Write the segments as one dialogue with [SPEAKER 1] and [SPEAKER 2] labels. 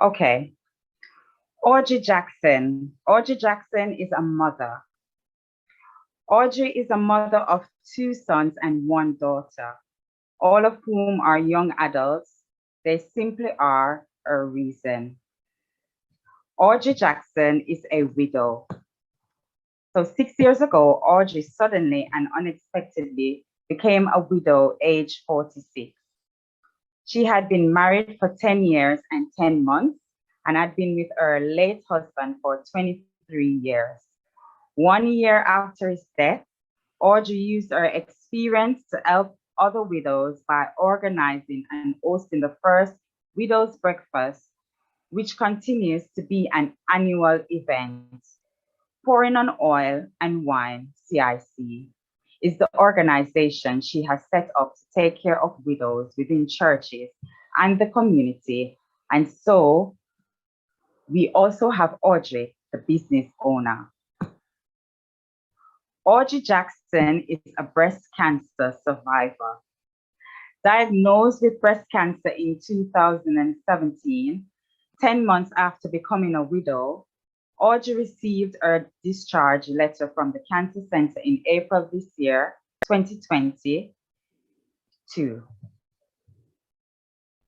[SPEAKER 1] Okay. Audrey Jackson. Audrey Jackson is a mother. Audrey is a mother of two sons and one daughter, all of whom are young adults. They simply are a reason. Audrey Jackson is a widow. So 6 years ago, Audrey suddenly and unexpectedly became a widow aged 46. She had been married for 10 years and 10 months and had been with her late husband for 23 years. 1 year after his death, Audrey used her experience to help other widows by organizing and hosting the first Widows Breakfast, which continues to be an annual event. Pouring on Oil and Wine, CIC, is the organization she has set up to take care of widows within churches and the community. And so we also have Audrey, the business owner. Audrey Jackson is a breast cancer survivor. Diagnosed with breast cancer in 2017, 10 months after becoming a widow, Audrey received her discharge letter from the cancer center in April this year, 2022.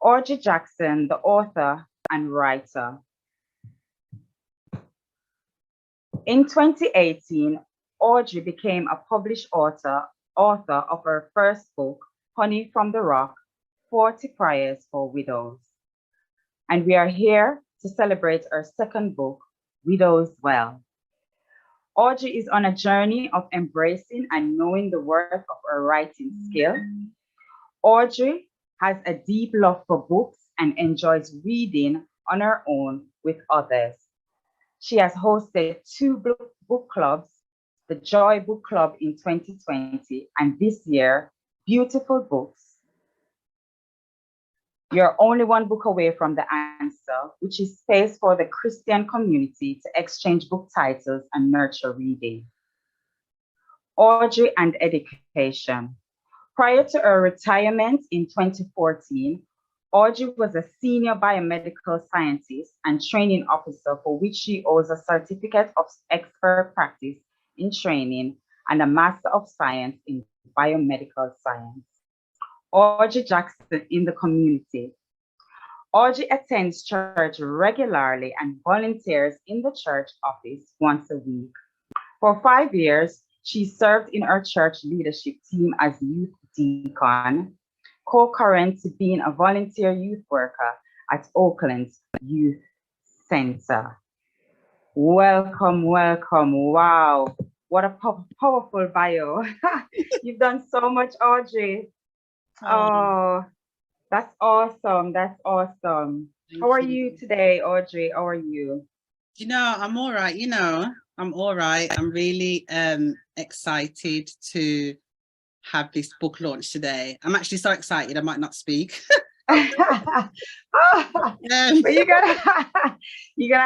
[SPEAKER 1] Audrey Jackson, the author and writer. In 2018, Audrey became a published author of her first book, Honey from the Rock, 40 Prayers for Widows. And we are here to celebrate her second book, Widows Well. Audrey is on a journey of embracing and knowing the worth of her writing skill. Audrey has a deep love for books and enjoys reading on her own with others. She has hosted two book clubs, the Joy Book Club in 2020, and this year, Beautiful Books. You're only one book away from the answer, which is space for the Christian community to exchange book titles and nurture reading. Audrey and education. Prior to her retirement in 2014, Audrey was a senior biomedical scientist and training officer, for which she holds a certificate of expert practice in training and a Master of Science in biomedical science. Audrey Jackson in the community. Audrey attends church regularly and volunteers in the church office once a week. For 5 years, she served in her church leadership team as youth deacon, co-current to being a volunteer youth worker at Oakland's Youth Center. Welcome, welcome. Wow, what a powerful bio. You've done so much, Audrey. Oh, that's awesome. That's awesome. How are you today, Audrey? How are you?
[SPEAKER 2] I'm all right. I'm all right. I'm really excited to have this book launch today. I'm actually so excited I might not speak.
[SPEAKER 1] But you're gonna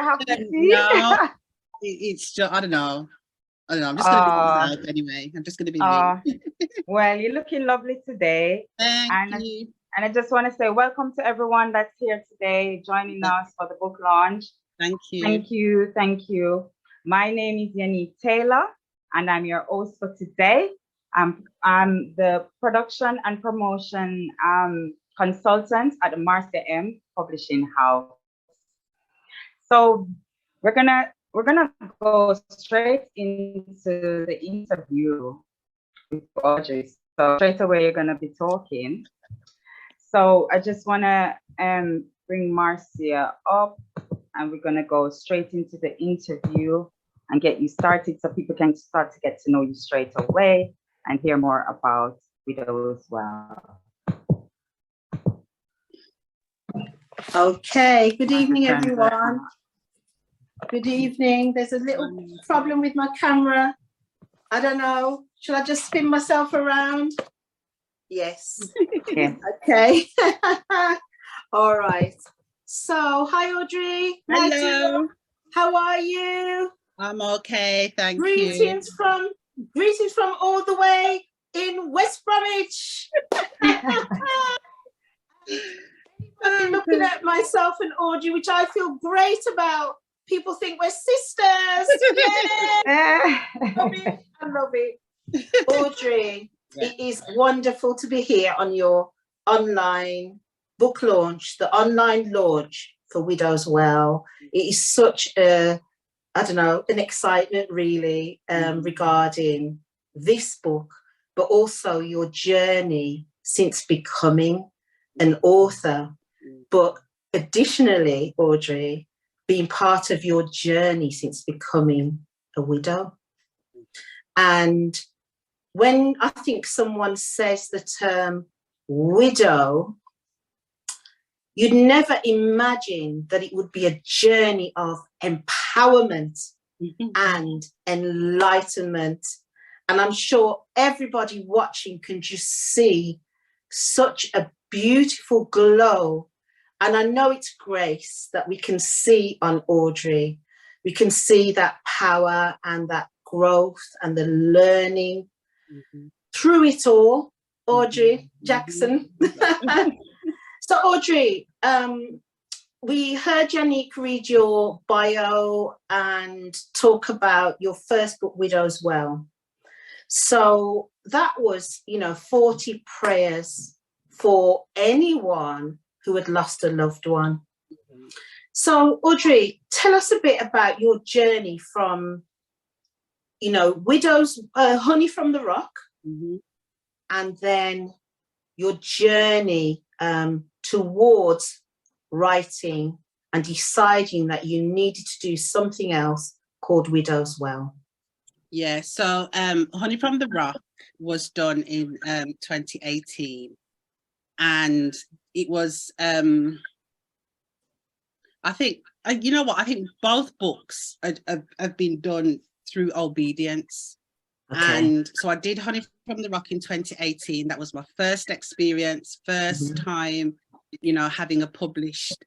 [SPEAKER 1] have to see.
[SPEAKER 2] No, it's just, I don't know. I'm just gonna be myself anyway. I'm just gonna be me.
[SPEAKER 1] Well, you're looking lovely today.
[SPEAKER 2] Thank you.
[SPEAKER 1] And I just want to say welcome to everyone that's here today joining us for the book launch.
[SPEAKER 2] Thank you.
[SPEAKER 1] Thank you. Thank you. My name is Yannick Taylor, and I'm your host for today. I'm the production and promotion consultant at the Marcia M Publishing House. So we're gonna go straight into the interview with Audrey. So straight away you're gonna be talking. So I just wanna bring Marcia up, and we're gonna go straight into the interview and get you started so people can start to get to know you straight away and hear more about Widows Well.
[SPEAKER 3] Okay, good evening, everyone. Good evening. There's a little problem with my camera. I don't know. Should I just spin myself around? Yes.
[SPEAKER 1] Yeah.
[SPEAKER 3] Okay. All right. So, hi, Audrey.
[SPEAKER 2] Hello.
[SPEAKER 3] How are you?
[SPEAKER 2] I'm okay, thank you.
[SPEAKER 3] Greetings from all the way in West Bromwich. I've been looking at myself and Audrey, which I feel great about. People think we're sisters. Yeah. I love it. Audrey, it is wonderful to be here on your online book launch, the online launch for Widows Well. It is such a, I don't know, an excitement really regarding this book, but also your journey since becoming an author. But additionally, Audrey, being part of your journey since becoming a widow. And when I think someone says the term widow, you'd never imagine that it would be a journey of empowerment and enlightenment. And I'm sure everybody watching can just see such a beautiful glow. And I know it's grace that we can see on Audrey. We can see that power and that growth and the learning through it all. Audrey Jackson. So Audrey, we heard Yannick read your bio and talk about your first book, Widows Well. So that was, 40 prayers for anyone who had lost a loved one. So Audrey, tell us a bit about your journey from, Widows, Honey from the Rock, and then your journey towards writing and deciding that you needed to do something else called Widows Well.
[SPEAKER 2] Yeah, so Honey from the Rock was done in 2018, and it was I think I think both books have been done through obedience. Okay. And so I did Honey from the Rock in 2018. That was my first experience, first time, having a published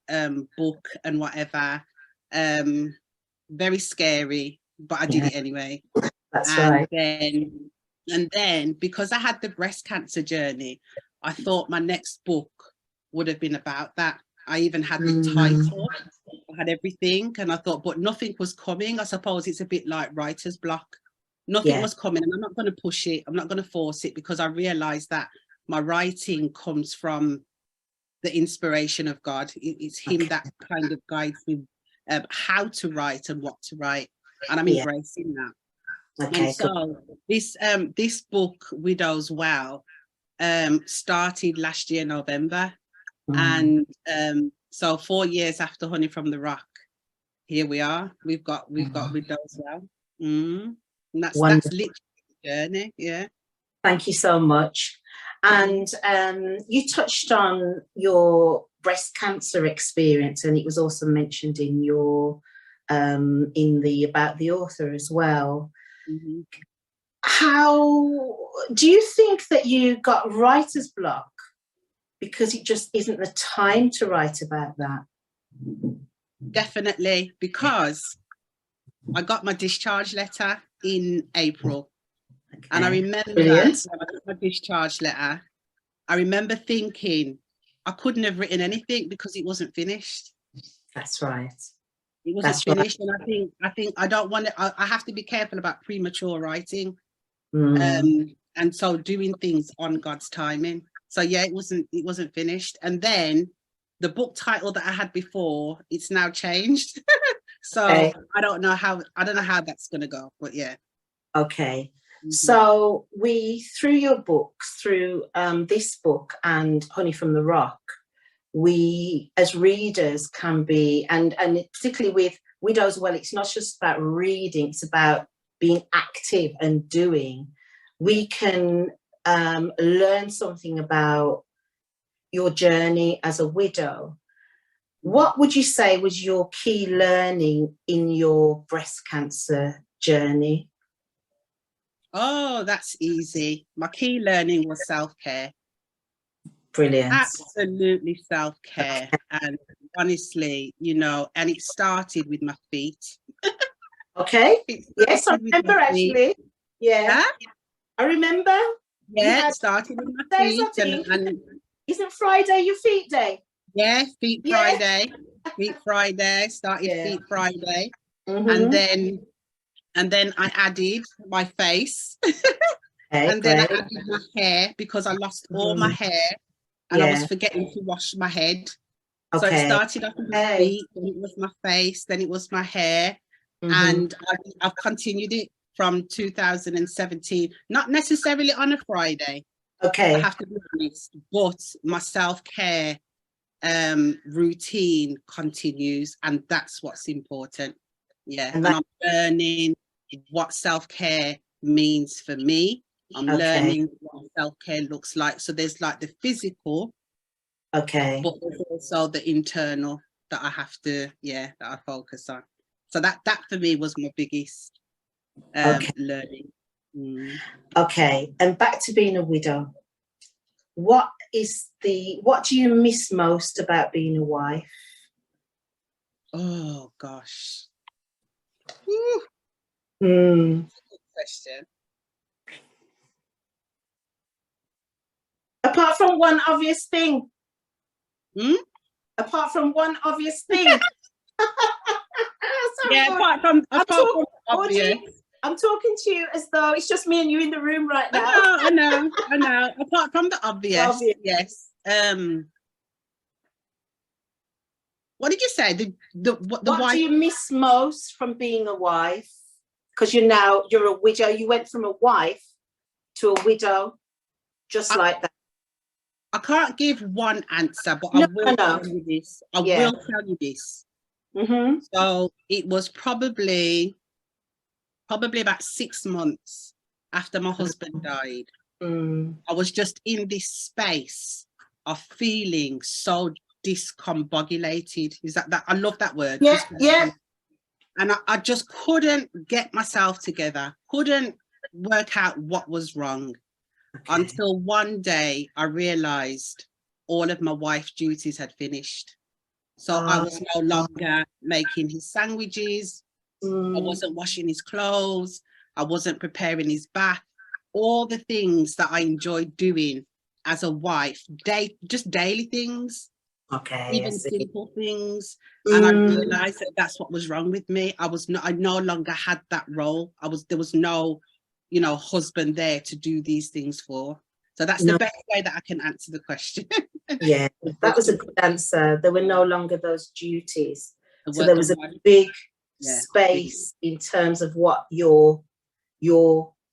[SPEAKER 2] book and whatever. Very scary, but I did it anyway.
[SPEAKER 3] That's right.
[SPEAKER 2] And then because I had the breast cancer journey, I thought my next book would have been about that. I even had the title, I had everything, and I thought, but nothing was coming. I suppose it's a bit like writer's block. Nothing was coming, and I'm not going to push it. I'm not going to force it, because I realized that my writing comes from the inspiration of God. It's Him that kind of guides me how to write and what to write, and I'm embracing that. Okay, and so this book, Widows Well, started last year November, and so 4 years after Honey from the Rock, here we are. We've got Widows Well. And that's literally the journey. Yeah.
[SPEAKER 3] Thank you so much. And you touched on your breast cancer experience, and it was also mentioned in your in the about the author as well. How do you think that you got writer's block because it just isn't the time to write about that?
[SPEAKER 2] Definitely, because I got my discharge letter in April. And I remember when I got my discharge letter, I remember thinking I couldn't have written anything because it wasn't finished.
[SPEAKER 3] That's right.
[SPEAKER 2] It wasn't finished. Right. And I think I don't want to, I have to be careful about premature writing. And so doing things on God's timing. So yeah, it wasn't finished. And then the book title that I had before, it's now changed. So I don't know how that's going to go, but yeah.
[SPEAKER 3] Okay. So through your books, through this book and Honey from the Rock, we as readers can be, and particularly with Widows Well, it's not just about reading, it's about being active and doing. We can learn something about your journey as a widow. What would you say was your key learning in your breast cancer journey?
[SPEAKER 2] Oh, that's easy. My key learning was self-care.
[SPEAKER 3] Brilliant.
[SPEAKER 2] Absolutely self-care. And honestly, and it started with my feet.
[SPEAKER 3] Okay. Yes, I remember actually. Yeah. I remember.
[SPEAKER 2] Yeah, it started with my feet.
[SPEAKER 3] And isn't Friday your feet day?
[SPEAKER 2] Yeah, Feet Friday. Feet Friday. Started Feet Friday. And then I added my face. And then I added my hair because I lost all my hair and I was forgetting to wash my head. So it started off with my feet, then it was my face, then it was my hair. And I've continued it from 2017, not necessarily on a Friday. I have to be honest, but my self-care routine continues, and that's what's important. Yeah, and I'm learning what self-care means for me. I'm learning what self-care looks like. So there's like the physical, but there's also the internal that I have to, that I focus on. So that for me was my biggest learning.
[SPEAKER 3] Okay, and back to being a widow. What do you miss most about being a wife?
[SPEAKER 2] Oh gosh.
[SPEAKER 3] Good
[SPEAKER 2] question.
[SPEAKER 3] Apart from one obvious thing. Apart from one obvious thing.
[SPEAKER 2] Yeah, apart from obvious.
[SPEAKER 3] I'm talking to you as though it's just me and you in the room right now.
[SPEAKER 2] I know. Apart from the obvious. Yes. What did you say? What
[SPEAKER 3] wife? Do you miss most from being a wife? Because you're a widow. You went from a wife to a widow, just like that.
[SPEAKER 2] I can't give one answer, but I will tell you this. I will tell you this. So it was probably about 6 months after my husband died. I was just in this space of feeling so discombobulated. Is that I love that word.
[SPEAKER 3] Yeah.
[SPEAKER 2] And I just couldn't get myself together, couldn't work out what was wrong until one day I realized all of my wife's duties had finished. So I was no longer making his sandwiches. I wasn't washing his clothes. I wasn't preparing his bath. All the things that I enjoyed doing as a wife, just daily things, even simple things. And I realized that that's what was wrong with me. I no longer had that role. There was no, husband there to do these things for. So that's the best way that I can answer the question.
[SPEAKER 3] Yeah, that was a good answer. There were no longer those duties. So there was a big space in terms of what your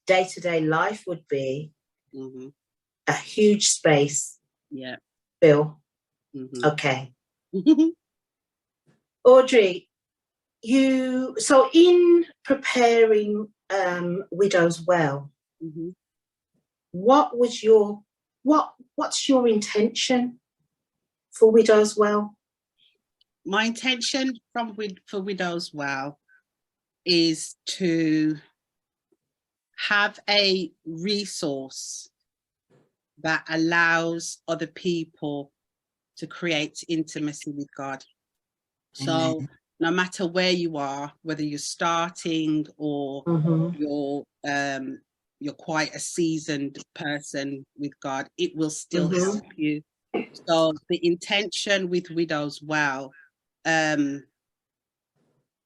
[SPEAKER 3] day-to-day life would be. A huge space.
[SPEAKER 2] Yeah.
[SPEAKER 3] Bill. Okay. Audrey, so in preparing Widows Well, what's your intention for Widows Well?
[SPEAKER 2] My intention for Widows Well is to have a resource that allows other people to create intimacy with God. So no matter where you are, whether you're starting or you're quite a seasoned person with God, it will still help you. So the intention with Widows Well,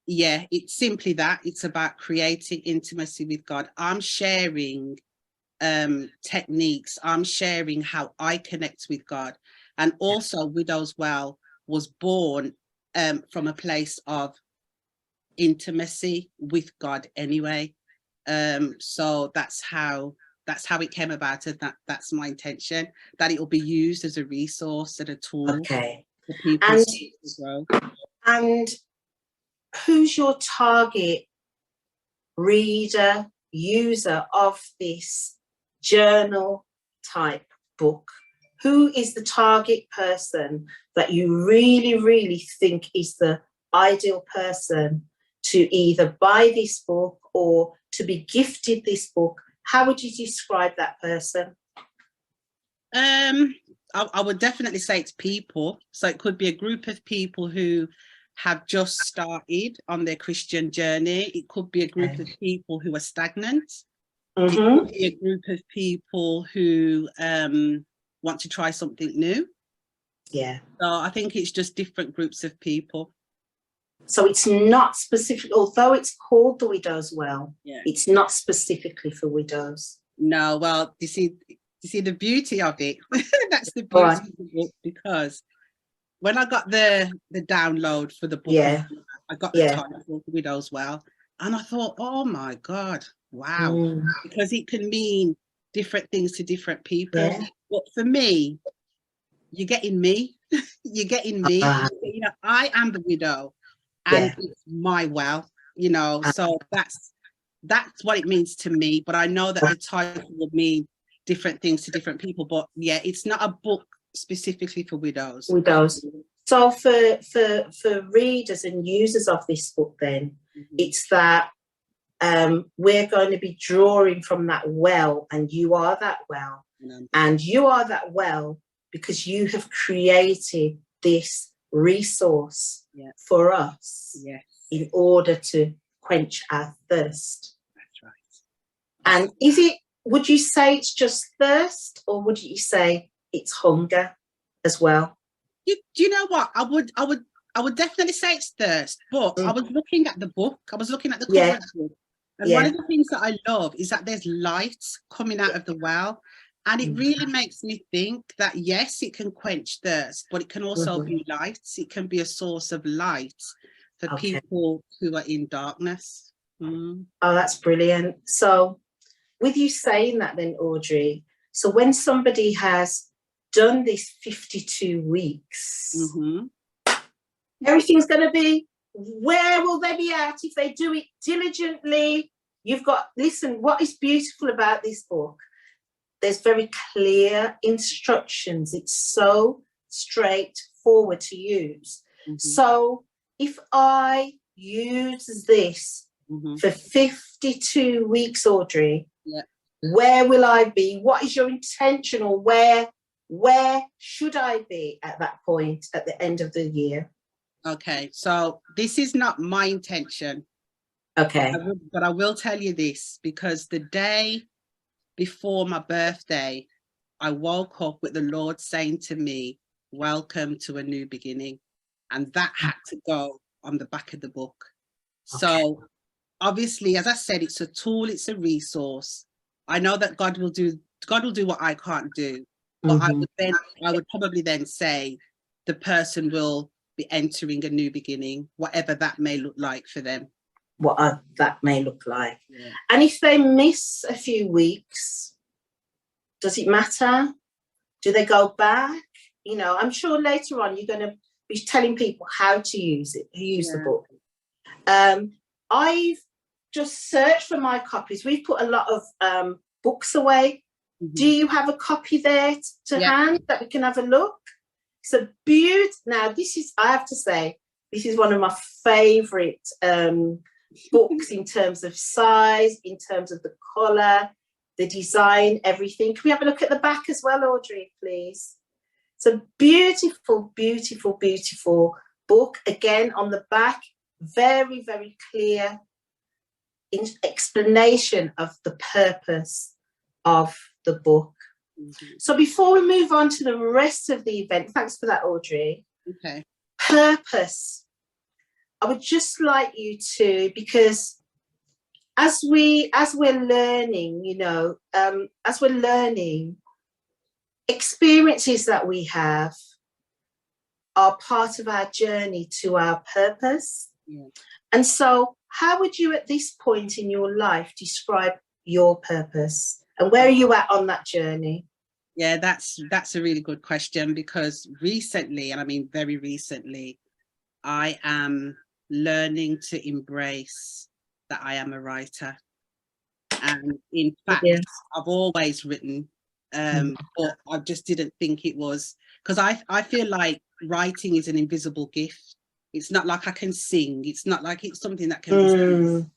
[SPEAKER 2] it's simply that. It's about creating intimacy with God. I'm sharing techniques. I'm sharing how I connect with God. And also Widows Well was born from a place of intimacy with God anyway. So that's how it came about, and that's my intention, that it will be used as a resource and a tool for people to grow.
[SPEAKER 3] And who's your target reader, user of this journal type book? Who is the target person that you really, really think is the ideal person to either buy this book or to be gifted this book? How would you describe that person?
[SPEAKER 2] I would definitely say it's people. So it could be a group of people who have just started on their Christian journey. It could be a group of people who are stagnant. It could be a group of people who want to try something new.
[SPEAKER 3] Yeah.
[SPEAKER 2] So I think it's just different groups of people.
[SPEAKER 3] So it's not specific, although it's called the Widow's Well,
[SPEAKER 2] Yeah.
[SPEAKER 3] it's not specifically for widows.
[SPEAKER 2] No, well, you see the beauty of it. That's the
[SPEAKER 3] Go
[SPEAKER 2] beauty
[SPEAKER 3] on.
[SPEAKER 2] of the book, because when I got the download for the book,
[SPEAKER 3] Yeah.
[SPEAKER 2] I got the
[SPEAKER 3] Yeah.
[SPEAKER 2] title Widow's Well, and I thought, oh my God, wow,
[SPEAKER 3] Mm.
[SPEAKER 2] because it can mean different things to different people.
[SPEAKER 3] Yeah.
[SPEAKER 2] But for me, you're getting me. You're getting me. You know, I am the widow, and it's my well. You know, so that's what it means to me. But I know that the title will mean different things to different people. But yeah, it's not a book specifically for widows.
[SPEAKER 3] Widows. So for readers and users of this book, then it's that we're going to be drawing from that well, and you are that well, and you are that well because you have created this resource for us in order to quench our thirst.
[SPEAKER 2] That's right.
[SPEAKER 3] And would you say it's just thirst, or would you say it's hunger as well?
[SPEAKER 2] Do you know what? I would definitely say it's thirst, but I was looking at the book. I was looking at the cover of the book. And one of the things that I love is that there's light coming out of the well. And it really makes me think that, yes, it can quench thirst, but it can also be light. It can be a source of light for people who are in darkness. Mm.
[SPEAKER 3] Oh, that's brilliant. So with you saying that then, Audrey, so when somebody has done this 52 weeks, everything's going to be, where will they be at if they do it diligently? Listen, what is beautiful about this book? There's very clear instructions. It's so straightforward to use. So if I use this for 52 weeks, Audrey, where will I be? What is your intention, or where should I be at that point at the end of the year?
[SPEAKER 2] Okay, so this is not my intention.
[SPEAKER 3] Okay.
[SPEAKER 2] But I will tell you this, because the day before my birthday, I woke up with the Lord saying to me, welcome to a new beginning. And that had to go on the back of the book. Okay. So obviously, as I said, it's a tool, it's a resource. I know that God will do what I can't do. But I would probably then say the person will be entering a new beginning, whatever that may look like for them.
[SPEAKER 3] What that may look like. Yeah. And if they miss a few weeks, does it matter? Do they go back? You know, I'm sure later on you're going to be telling people how to use the book. I've just searched for my copies. We've put a lot of books away. Do you have a copy there to hand that we can have a look? It's a beaut. Now, I have to say, this is one of my favourite books in terms of size, in terms of the colour, the design, everything. Can we have a look at the back as well, Audrey, please? It's a beautiful, beautiful, beautiful book. Again, on the back, very, very clear explanation of the purpose of the book. So before we move on to the rest of the event, thanks for that, Audrey.
[SPEAKER 2] Okay.
[SPEAKER 3] Purpose. I would just like you to, because as we're learning, you know, as we're learning, experiences that we have are part of our journey to our purpose. Yeah. And so how would you at this point in your life describe your purpose, and where are you at on that journey?
[SPEAKER 2] Yeah, that's a really good question, because recently, and I mean very recently, I am learning to embrace that I am a writer. And in fact, I've always written, but I just didn't think it was, because I feel like writing is an invisible gift. It's not like I can sing. It's not like it's something that can be sung.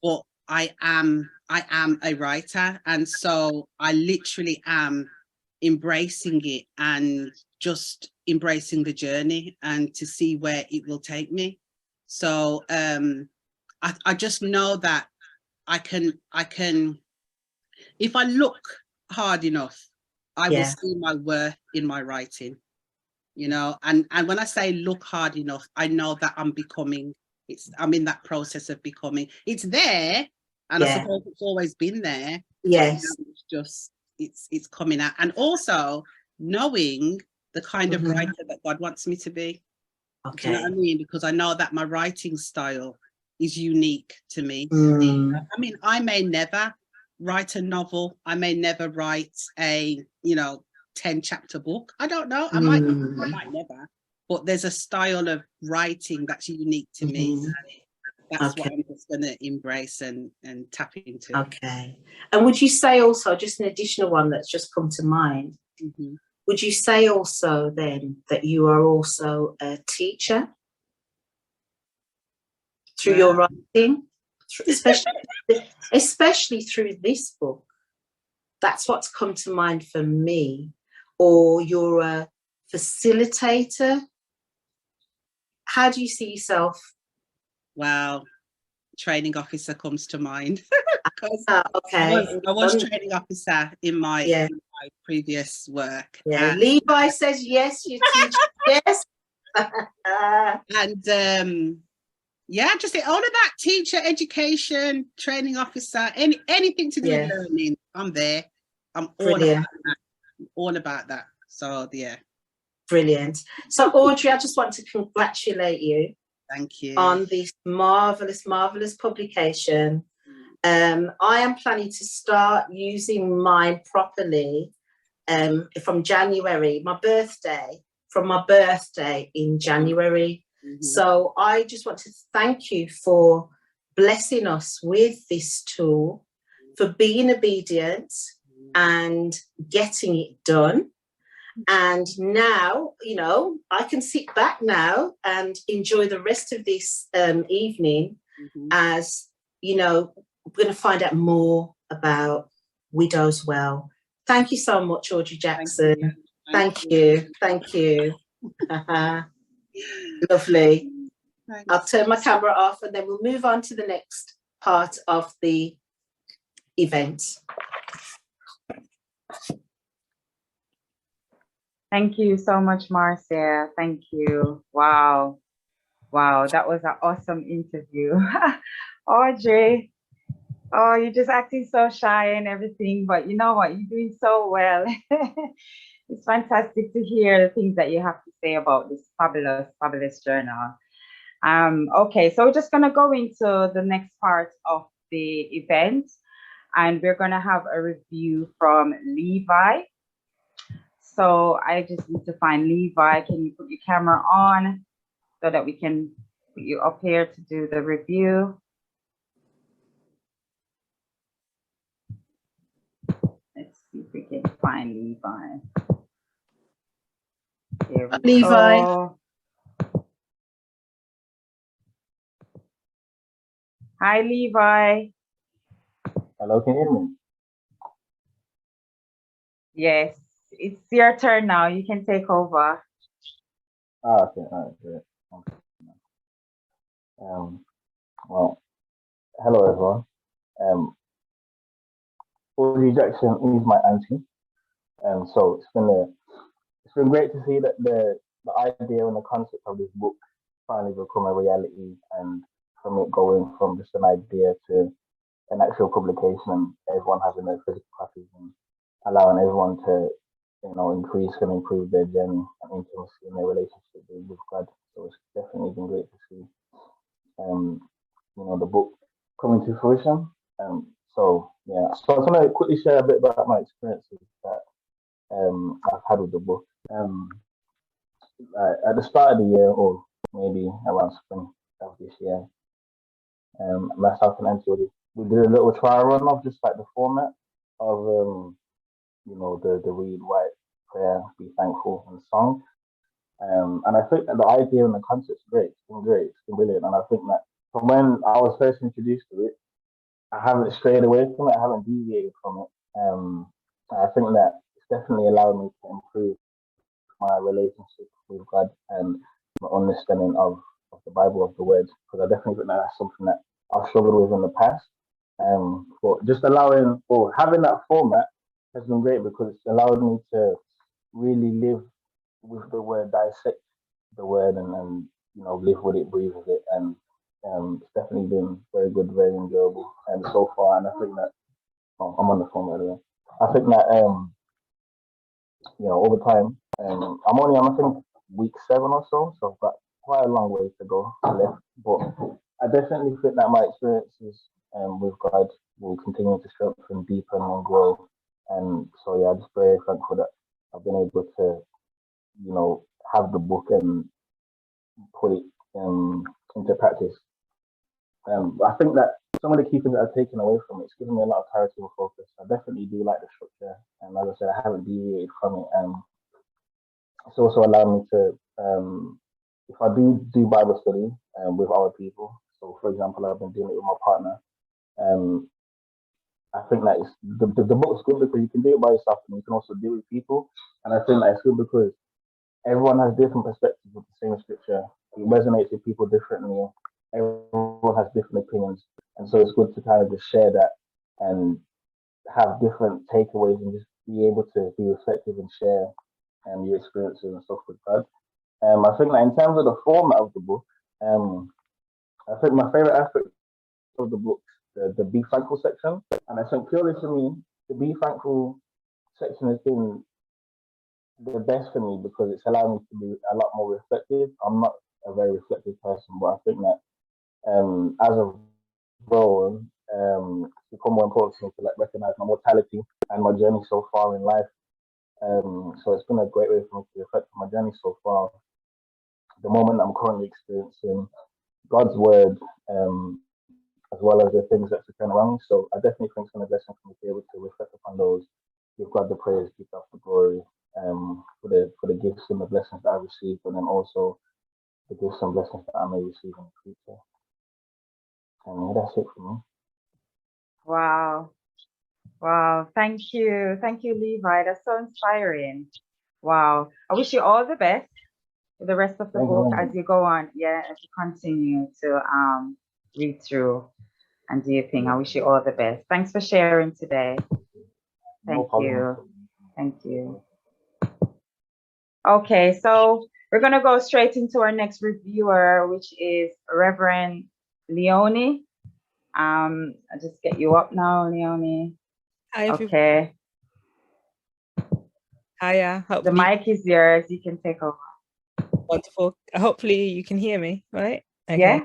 [SPEAKER 2] But I am a writer. And so I literally am embracing it and just embracing the journey and to see where it will take me. So I just know that I can, if I look hard enough, I will see my worth in my writing. you know, and when I say look hard enough, I know that I'm in that process of becoming. It's there, and I suppose it's always been there.
[SPEAKER 3] Yes.
[SPEAKER 2] It's just it's coming out, and also knowing the kind of writer that God wants me to be.
[SPEAKER 3] Okay.
[SPEAKER 2] Do you know what I mean? Because I know that my writing style is unique to me. I mean, I may never write a novel. I may never write a 10-chapter book. I don't know. I might never. But there's a style of writing that's unique to me. That's what I'm just going to embrace and tap into.
[SPEAKER 3] Okay. And would you say also, just an additional one that's just come to mind, would you say also then that you are also a teacher through your writing, especially through this book? That's what's come to mind for me. Or you're a facilitator. How do you see yourself?
[SPEAKER 2] Well, training officer comes to mind.
[SPEAKER 3] Okay.
[SPEAKER 2] I was training officer in my previous work.
[SPEAKER 3] Yeah. Levi says yes, you teach. Yes.
[SPEAKER 2] And just all of that, teacher, education, training officer, anything to do with learning, I'm there. I'm all about that. So yeah.
[SPEAKER 3] Brilliant. So Audrey, I just want to congratulate you.
[SPEAKER 2] Thank you.
[SPEAKER 3] On this marvelous, marvelous publication. I am planning to start using mine properly from January, from my birthday in January. So I just want to thank you for blessing us with this tool, for being obedient and getting it done. And now, I can sit back now and enjoy the rest of this evening as, we're going to find out more about Widows Well. Thank you so much, Audrey Jackson. Thank you. Lovely. Thanks. I'll turn my camera off and then we'll move on to the next part of the event.
[SPEAKER 1] Thank you so much, Marcia. Thank you. Wow, that was an awesome interview. Audrey, you're just acting so shy and everything, but you know what? You're doing so well. It's fantastic to hear the things that you have to say about this fabulous, fabulous journal. Okay, so we're just gonna go into the next part of the event, and we're gonna have a review from Levi. So I just need to find Levi. Can you put your camera on so that we can put you up here to do the review? Let's see if we can find Levi. Here we
[SPEAKER 3] Levi.
[SPEAKER 1] go. Hi, Levi.
[SPEAKER 4] Hello, can you hear me?
[SPEAKER 1] Yes, it's your turn now. You can take over.
[SPEAKER 4] Okay, all right, great. Well, hello everyone. Audrey Jackson is my auntie, and so it's been great to see that the idea and the concept of this book finally become a reality, and from it going from just an idea to an actual publication, and everyone having their physical copies and allowing everyone to increase and improve their journey and intimacy in their relationship with God. So it's definitely been great to see the book coming to fruition. So I was gonna quickly share a bit about my experiences that I've had with the book. At the start of the year, or maybe around spring of this year, myself and Auntie, we did a little trial run of just like the format of the read, write, prayer, be thankful, and song. And I think that the idea and the concept's great. It's been great. It's been brilliant. And I think that from when I was first introduced to it, I haven't strayed away from it. I haven't deviated from it. I think that it's definitely allowed me to improve my relationship with God and my understanding of the Bible, of the Word, because I definitely think that that's something that I've struggled with in the past. But just allowing or having that format has been great because it's allowed me to really live with the word, dissect the word, and live with it, breathe with it, and it's definitely been very good, very enjoyable, and so far. And I think that I'm on the phone earlier. I think that over time, I'm only on, I think, week 7 or so, so I've got quite a long way to go left. But I definitely think that my experiences with God will continue to strengthen, deepen, and grow. And so, yeah, I'm just very thankful that I've been able to, have the book and put it into practice. I think that some of the key things that I've taken away from it, it's given me a lot of clarity and focus. I definitely do like the structure, and as I said, I haven't deviated from it. And it's also allowed me to, if I do Bible study with other people. So, for example, I've been doing it with my partner. Um, I think that the book's good because you can do it by yourself and you can also do it with people. And I think that it's good because everyone has different perspectives with the same scripture. It resonates with people differently. Everyone has different opinions, and so it's good to kind of just share that and have different takeaways and just be able to be reflective and share your experiences and stuff with God. I think that in terms of the format of the book, I think my favorite aspect of the book, the Be Thankful section, and I think purely for me, the Be Thankful section has been the best for me because it's allowed me to be a lot more reflective. I'm not a very reflective person, but I think that as I've grown, it's become more important to like recognize my mortality and my journey so far in life. So it's been a great way for me to reflect on my journey so far, the moment I'm currently experiencing, God's word, as well as the things that's occurring around me. So I definitely think it's been a blessing for me to be able to reflect upon those, give God the praise, give God the glory, for the gifts and the blessings that I received, and then also the gifts and blessings that I may receive in the future. And yeah, that's it for me.
[SPEAKER 1] Wow. Wow. Thank you. Thank you, Levi. That's so inspiring. Wow. I wish you all the best for the rest of the book as you go on. Yeah, as you continue to read through and do your thing. I wish you all the best. Thanks for sharing today. Thank you. Thank you. Okay, so we're going to go straight into our next reviewer, which is Reverend Leonie. I'll just get you up now, Leonie.
[SPEAKER 5] Hi,
[SPEAKER 1] okay.
[SPEAKER 5] Hiya.
[SPEAKER 1] The mic is yours. You can take over.
[SPEAKER 5] Wonderful. Hopefully you can hear me, right?
[SPEAKER 1] Okay. Yeah.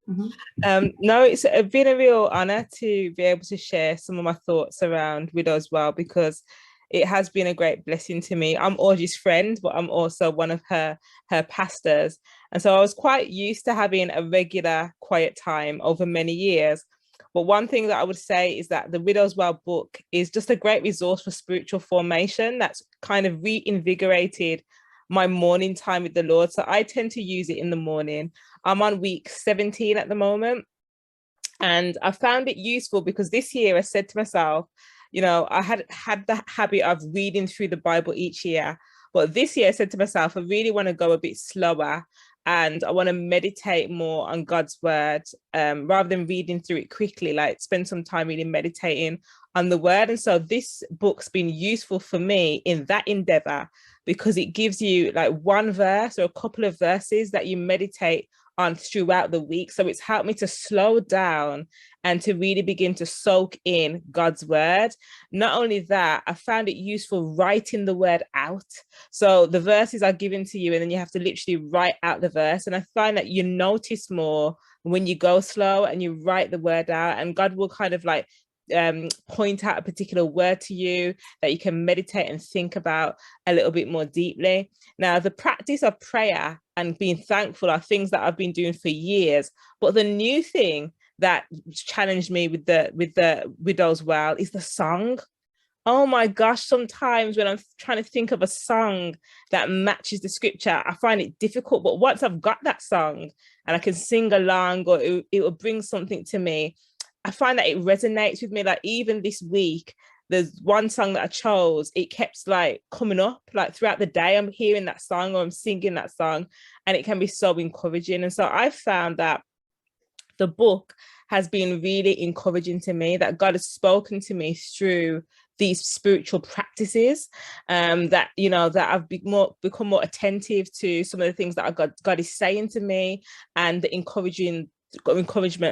[SPEAKER 1] Mm-hmm.
[SPEAKER 5] No, it's been a real honor to be able to share some of my thoughts around Widows Well, because it has been a great blessing to me. I'm Audrey's friend, but I'm also one of her pastors. And so I was quite used to having a regular quiet time over many years. But one thing that I would say is that the Widows Well book is just a great resource for spiritual formation that's kind of reinvigorated my morning time with the Lord. So I tend to use it in the morning. I'm on week 17 at the moment. And I found it useful because this year I said to myself, I had the habit of reading through the Bible each year. But this year I said to myself, I really want to go a bit slower and I want to meditate more on God's word rather than reading through it quickly, like spend some time really meditating on the word. And so this book's been useful for me in that endeavor because it gives you like one verse or a couple of verses that you meditate on throughout the week. So it's helped me to slow down and to really begin to soak in God's word. Not only that, I found it useful writing the word out. So the verses are given to you and then you have to literally write out the verse. And I find that you notice more when you go slow and you write the word out, and God will kind of like point out a particular word to you that you can meditate and think about a little bit more deeply. Now, the practice of prayer and being thankful are things that I've been doing for years, but the new thing that challenged me with the Widows Well is the song. Oh my gosh, sometimes when I'm trying to think of a song that matches the scripture, I find it difficult. But once I've got that song and I can sing along, or it will bring something to me, I find that it resonates with me. Like even this week, there's one song that I chose, it kept like coming up like throughout the day. I'm hearing that song or I'm singing that song, and it can be so encouraging. And so I found that the book has been really encouraging to me, that God has spoken to me through these spiritual practices, that, you know, that I've become more attentive to some of the things that God is saying to me, and the encouragement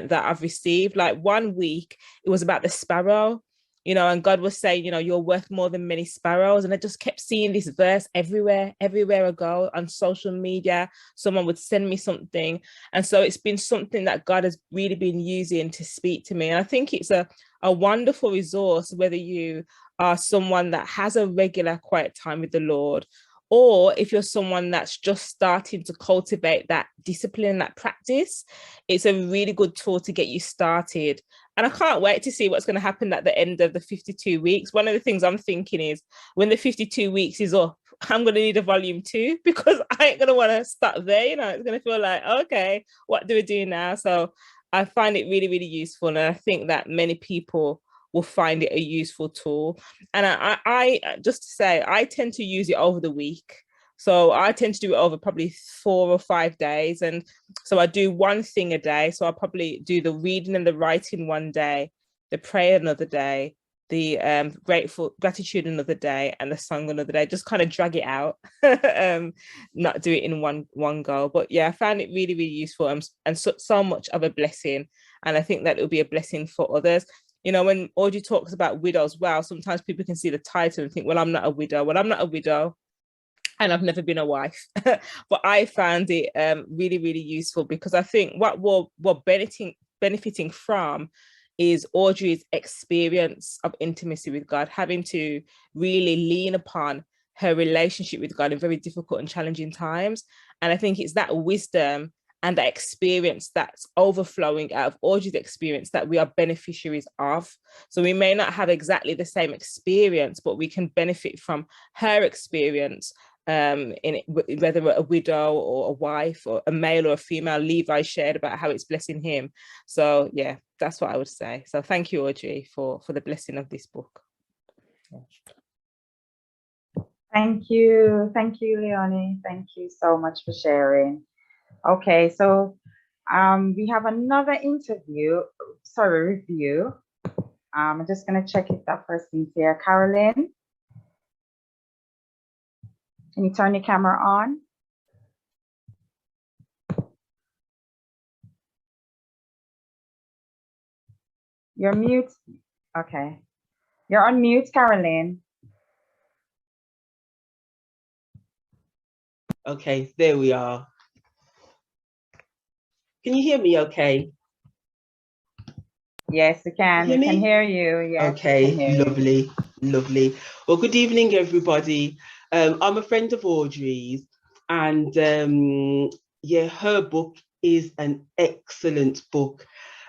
[SPEAKER 5] that I've received. Like one week, it was about the sparrow, you know, and God was saying, you know, you're worth more than many sparrows. And I just kept seeing this verse everywhere I go on social media. Someone would send me something. And so it's been something that God has really been using to speak to me. And I think it's a wonderful resource, whether you are someone that has a regular quiet time with the Lord, or if you're someone that's just starting to cultivate that discipline, that practice. It's a really good tool to get you started. And I can't wait to see what's going to happen at the end of the 52 weeks. One of the things I'm thinking is, when the 52 weeks is up, I'm going to need a volume 2, because I ain't going to want to stop there. You know, it's going to feel like, okay, what do we do now? So I find it really, really useful. And I think that many people will find it a useful tool. And I just to say, I tend to use it over the week. So I tend to do it over probably 4 or 5 days. And so I do one thing a day. So I'll probably do the reading and the writing one day, the prayer another day, the gratitude another day, and the song another day. Just kind of drag it out, not do it in one go. But yeah, I found it really, really useful, and so much of a blessing. And I think that it'll be a blessing for others. You know, when Audrey talks about widows, well, sometimes people can see the title and think, well, I'm not a widow. Well, I'm not a widow, and I've never been a wife. But I found it really, really useful, because I think what we're benefiting from is Audrey's experience of intimacy with God, having to really lean upon her relationship with God in very difficult and challenging times. And I think it's that wisdom and that experience that's overflowing out of Audrey's experience that we are beneficiaries of. So we may not have exactly the same experience, but we can benefit from her experience, in whether a widow or a wife or a male or a female. Levi shared about how it's blessing him. So yeah, that's what I would say. So thank you, Audrey, for the blessing of this book.
[SPEAKER 1] Thank you, Leonie. Thank you so much for sharing. Okay, so we have another review. I'm just going to check if that person's here. Carolyn, can you turn your camera on? You're mute. Okay. You're on mute, Carolyn.
[SPEAKER 6] Okay, there we are. Can you hear me okay?
[SPEAKER 1] Yes, we can. We can hear you. Yes,
[SPEAKER 6] okay, lovely. Well, good evening, everybody. I'm a friend of Audrey's, and yeah, her book is an excellent book.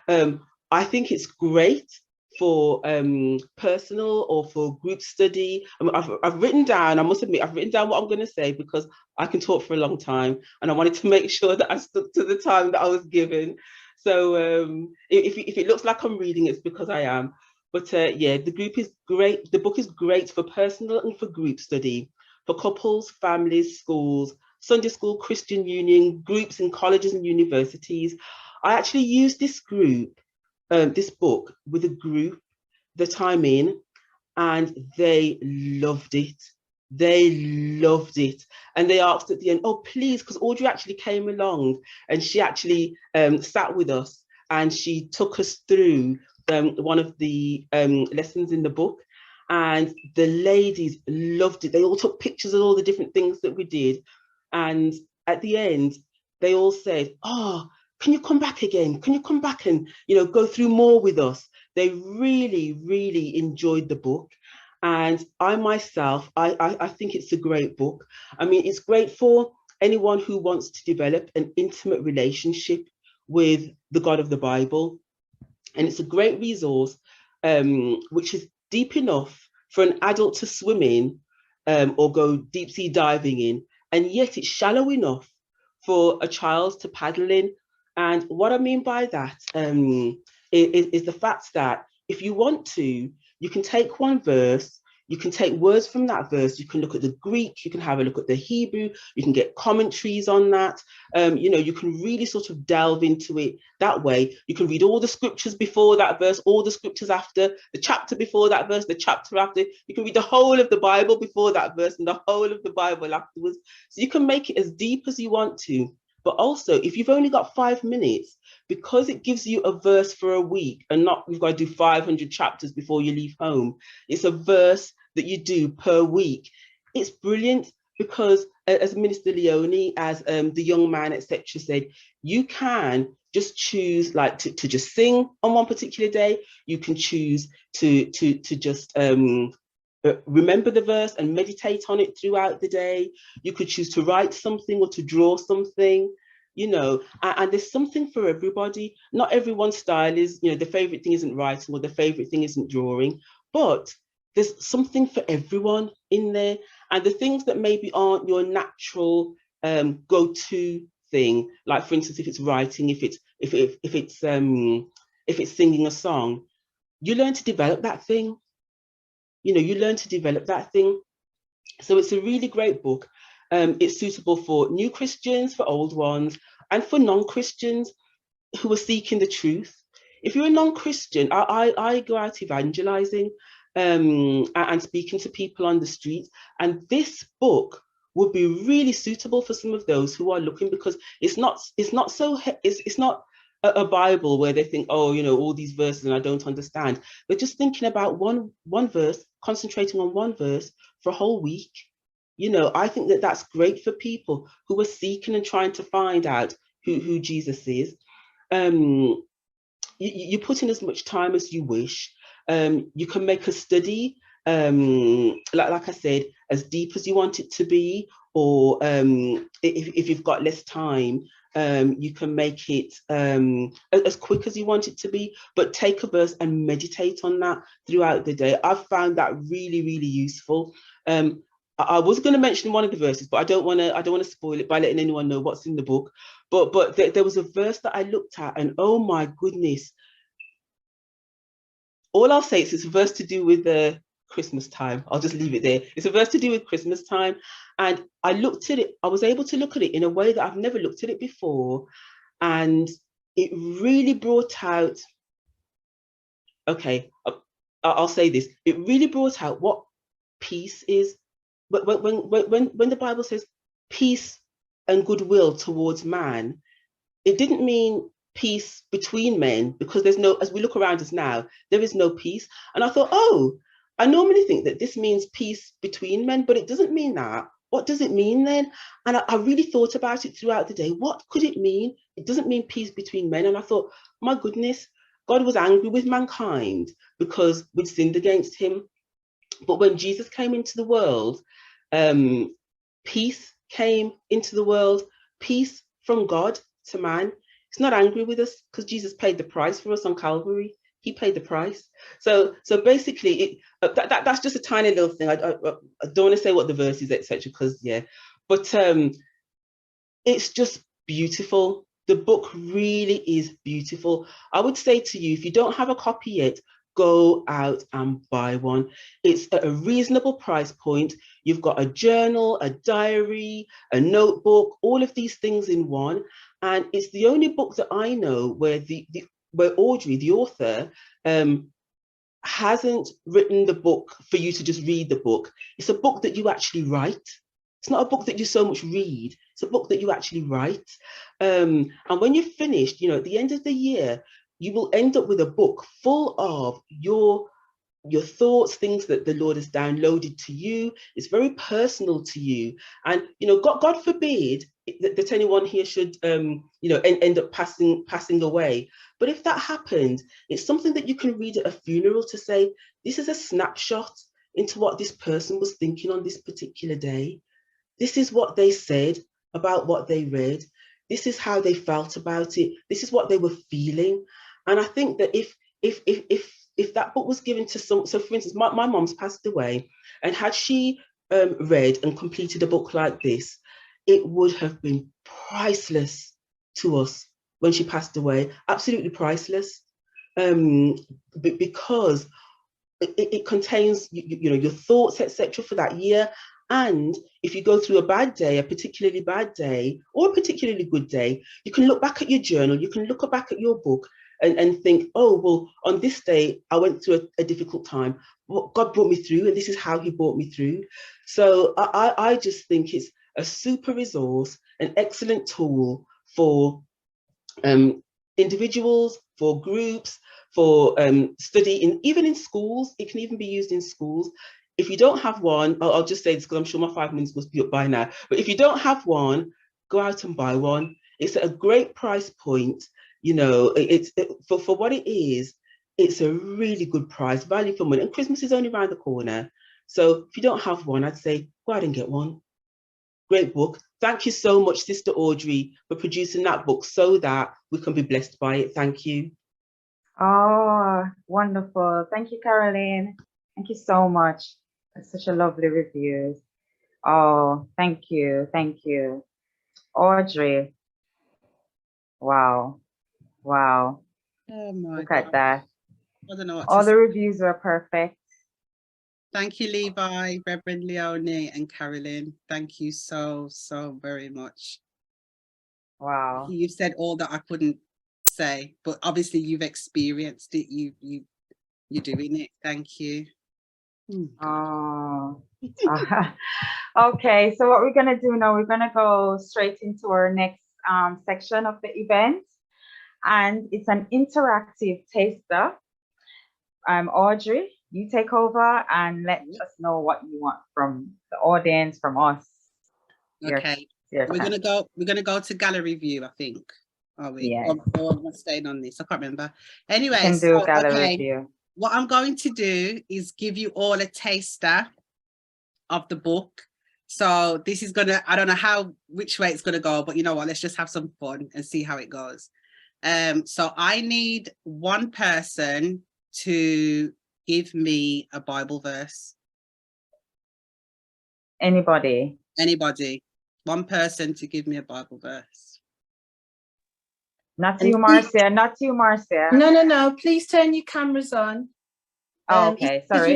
[SPEAKER 6] I think it's great for personal or for group study. I mean, I've written down, I must admit, I've written down what I'm going to say, because I can talk for a long time, and I wanted to make sure that I stuck to the time that I was given. So if it looks like I'm reading, it's because I am. But yeah, the book is great for personal and for group study, for couples, families, schools, Sunday school, Christian union, groups in colleges and universities. I actually used this book with a group that I'm in, and they loved it. And they asked at the end, oh, please, because Audrey actually came along, and she actually sat with us, and she took us through one of the lessons in the book, and the ladies loved it. They all took pictures of all the different things that we did. And at the end, they all said, oh, can you come back again? Can you come back and, you know, go through more with us? They really, really enjoyed the book. And I myself, I think it's a great book. I mean, it's great for anyone who wants to develop an intimate relationship with the God of the Bible. And it's a great resource, which is deep enough for an adult to swim in or go deep sea diving in. And yet it's shallow enough for a child to paddle in. And what I mean by that is the fact that if you want to, you can take one verse, You can take words from that verse, you can look at the Greek, you can have a look at the Hebrew, you can get commentaries on that. You can really sort of delve into it that way. You can read all the scriptures before that verse, all the scriptures after, the chapter before that verse, the chapter after. You can read the whole of the Bible before that verse and the whole of the Bible afterwards. So you can make it as deep as you want to. But also, if you've only got 5 minutes, because it gives you a verse for a week and not you've got to do 500 chapters before you leave home, it's a verse that you do per week. It's brilliant because, as Minister Leonie, as the young man, etc., said, you can just choose like to just sing on one particular day. You can choose to just remember the verse and meditate on it throughout the day. You could choose to write something or to draw something, and there's something for everybody. Not everyone's style is, the favorite thing isn't writing or the favorite thing isn't drawing, but there's something for everyone in there. And the things that maybe aren't your natural go-to thing, like for instance, if it's writing, if it's singing a song, you learn to develop that thing. You learn to develop that thing. So it's a really great book. It's suitable for new Christians, for old ones, and for non-Christians who are seeking the truth. If you're a non-Christian, I go out evangelizing and speaking to people on the street, and this book would be really suitable for some of those who are looking, because it's not a Bible where they think, oh, all these verses and I don't understand. But just thinking about one verse, concentrating on one verse for a whole week, I think that that's great for people who are seeking and trying to find out who Jesus is. You put in as much time as you wish. You can make a study, like I said, as deep as you want it to be, or if you've got less time, you can make it as quick as you want it to be, but take a verse and meditate on that throughout the day. I've found that really, really useful. I was going to mention one of the verses, but I don't want to spoil it by letting anyone know what's in the book. But there was a verse that I looked at, and oh my goodness! All I'll say is it's a verse to do with Christmas time. I'll just leave it there. It's a verse to do with Christmas time, and I looked at it. I was able to look at it in a way that I've never looked at it before, and it really brought out. Okay, I'll say this. It really brought out what peace is. But when the Bible says peace and goodwill towards man, it didn't mean peace between men, because there's no, as we look around us now, there is no peace. And I thought, oh, I normally think that this means peace between men, but it doesn't mean that. What does it mean then? And I really thought about it throughout the day. What could it mean? It doesn't mean peace between men. And I thought, my goodness, God was angry with mankind because we'd sinned against him. But when Jesus came into the world, peace came into the world, peace from God to man. He's not angry with us because Jesus paid the price for us on Calvary. He paid the price. So basically, that's just a tiny little thing. I don't want to say what the verse is, etc. Because but it's just beautiful. The book really is beautiful. I would say to you, if you don't have a copy yet, go out and buy one. It's at a reasonable price point. You've got a journal, a diary, a notebook, all of these things in one. And it's the only book that I know where where Audrey, the author, hasn't written the book for you to just read the book. It's a book that you actually write. It's not a book that you so much read. It's a book that you actually write. And when you're finished, at the end of the year, you will end up with a book full of your thoughts, things that the Lord has downloaded to you. It's very personal to you. And, God forbid that anyone here should, end up passing away. But if that happened, it's something that you can read at a funeral to say, this is a snapshot into what this person was thinking on this particular day. This is what they said about what they read. This is how they felt about it. This is what they were feeling. And I think that if that book was given to so for instance, my mom's passed away, and had she read and completed a book like this, it would have been priceless to us when she passed away, absolutely priceless, because it contains you know, your thoughts, etc., for that year. And if you go through a bad day, a particularly bad day, or a particularly good day, you can look back at your journal, you can look back at your book and think, oh, well, on this day, I went through a difficult time. Well, God brought me through, and this is how he brought me through. So I just think it's a super resource, an excellent tool for individuals, for groups, for study, even in schools. It can even be used in schools. If you don't have one, I'll just say this because I'm sure my 5 minutes must be up by now, but if you don't have one, go out and buy one. It's at a great price point. You know, for what it is, it's a really good price, value for money, and Christmas is only around the corner. So if you don't have one, I'd say go out and get one. Great book. Thank you so much, Sister Audrey, for producing that book so that we can be blessed by it. Thank you.
[SPEAKER 1] Oh, wonderful. Thank you, Caroline. Thank you so much. That's such a lovely review. Oh, thank you. Thank you. Audrey. Wow. Wow.
[SPEAKER 2] Oh my
[SPEAKER 1] Look
[SPEAKER 2] God.
[SPEAKER 1] at that.
[SPEAKER 2] I don't know what
[SPEAKER 1] All
[SPEAKER 2] to
[SPEAKER 1] the
[SPEAKER 2] say.
[SPEAKER 1] reviews were perfect.
[SPEAKER 2] Thank you, Levi, Reverend Leonie, and Carolyn. Thank you so very much.
[SPEAKER 1] Wow.
[SPEAKER 2] You've said all that I couldn't say, but obviously you've experienced it. You're doing it. Thank you.
[SPEAKER 1] Oh. Okay, so what we're gonna do now, we're gonna go straight into our next section of the event, and it's an interactive taster. Audrey, you take over and let us know what you want from the audience, from us.
[SPEAKER 2] Okay, we're gonna go to gallery view, I think. Are we?
[SPEAKER 1] Yes.
[SPEAKER 2] Or am I staying on this? I can't remember. Anyway,
[SPEAKER 1] can do so, gallery view.
[SPEAKER 2] What I'm going to do is give you all a taster of the book. So this is gonna, I don't know which way it's gonna go, but you know what, let's just have some fun and see how it goes. So I need one person to give me a Bible verse.
[SPEAKER 1] Anybody.
[SPEAKER 2] One person to give me a Bible verse.
[SPEAKER 1] Not you, Marcia. Not you, Marcia.
[SPEAKER 3] No. Please turn your cameras on.
[SPEAKER 1] Okay, sorry.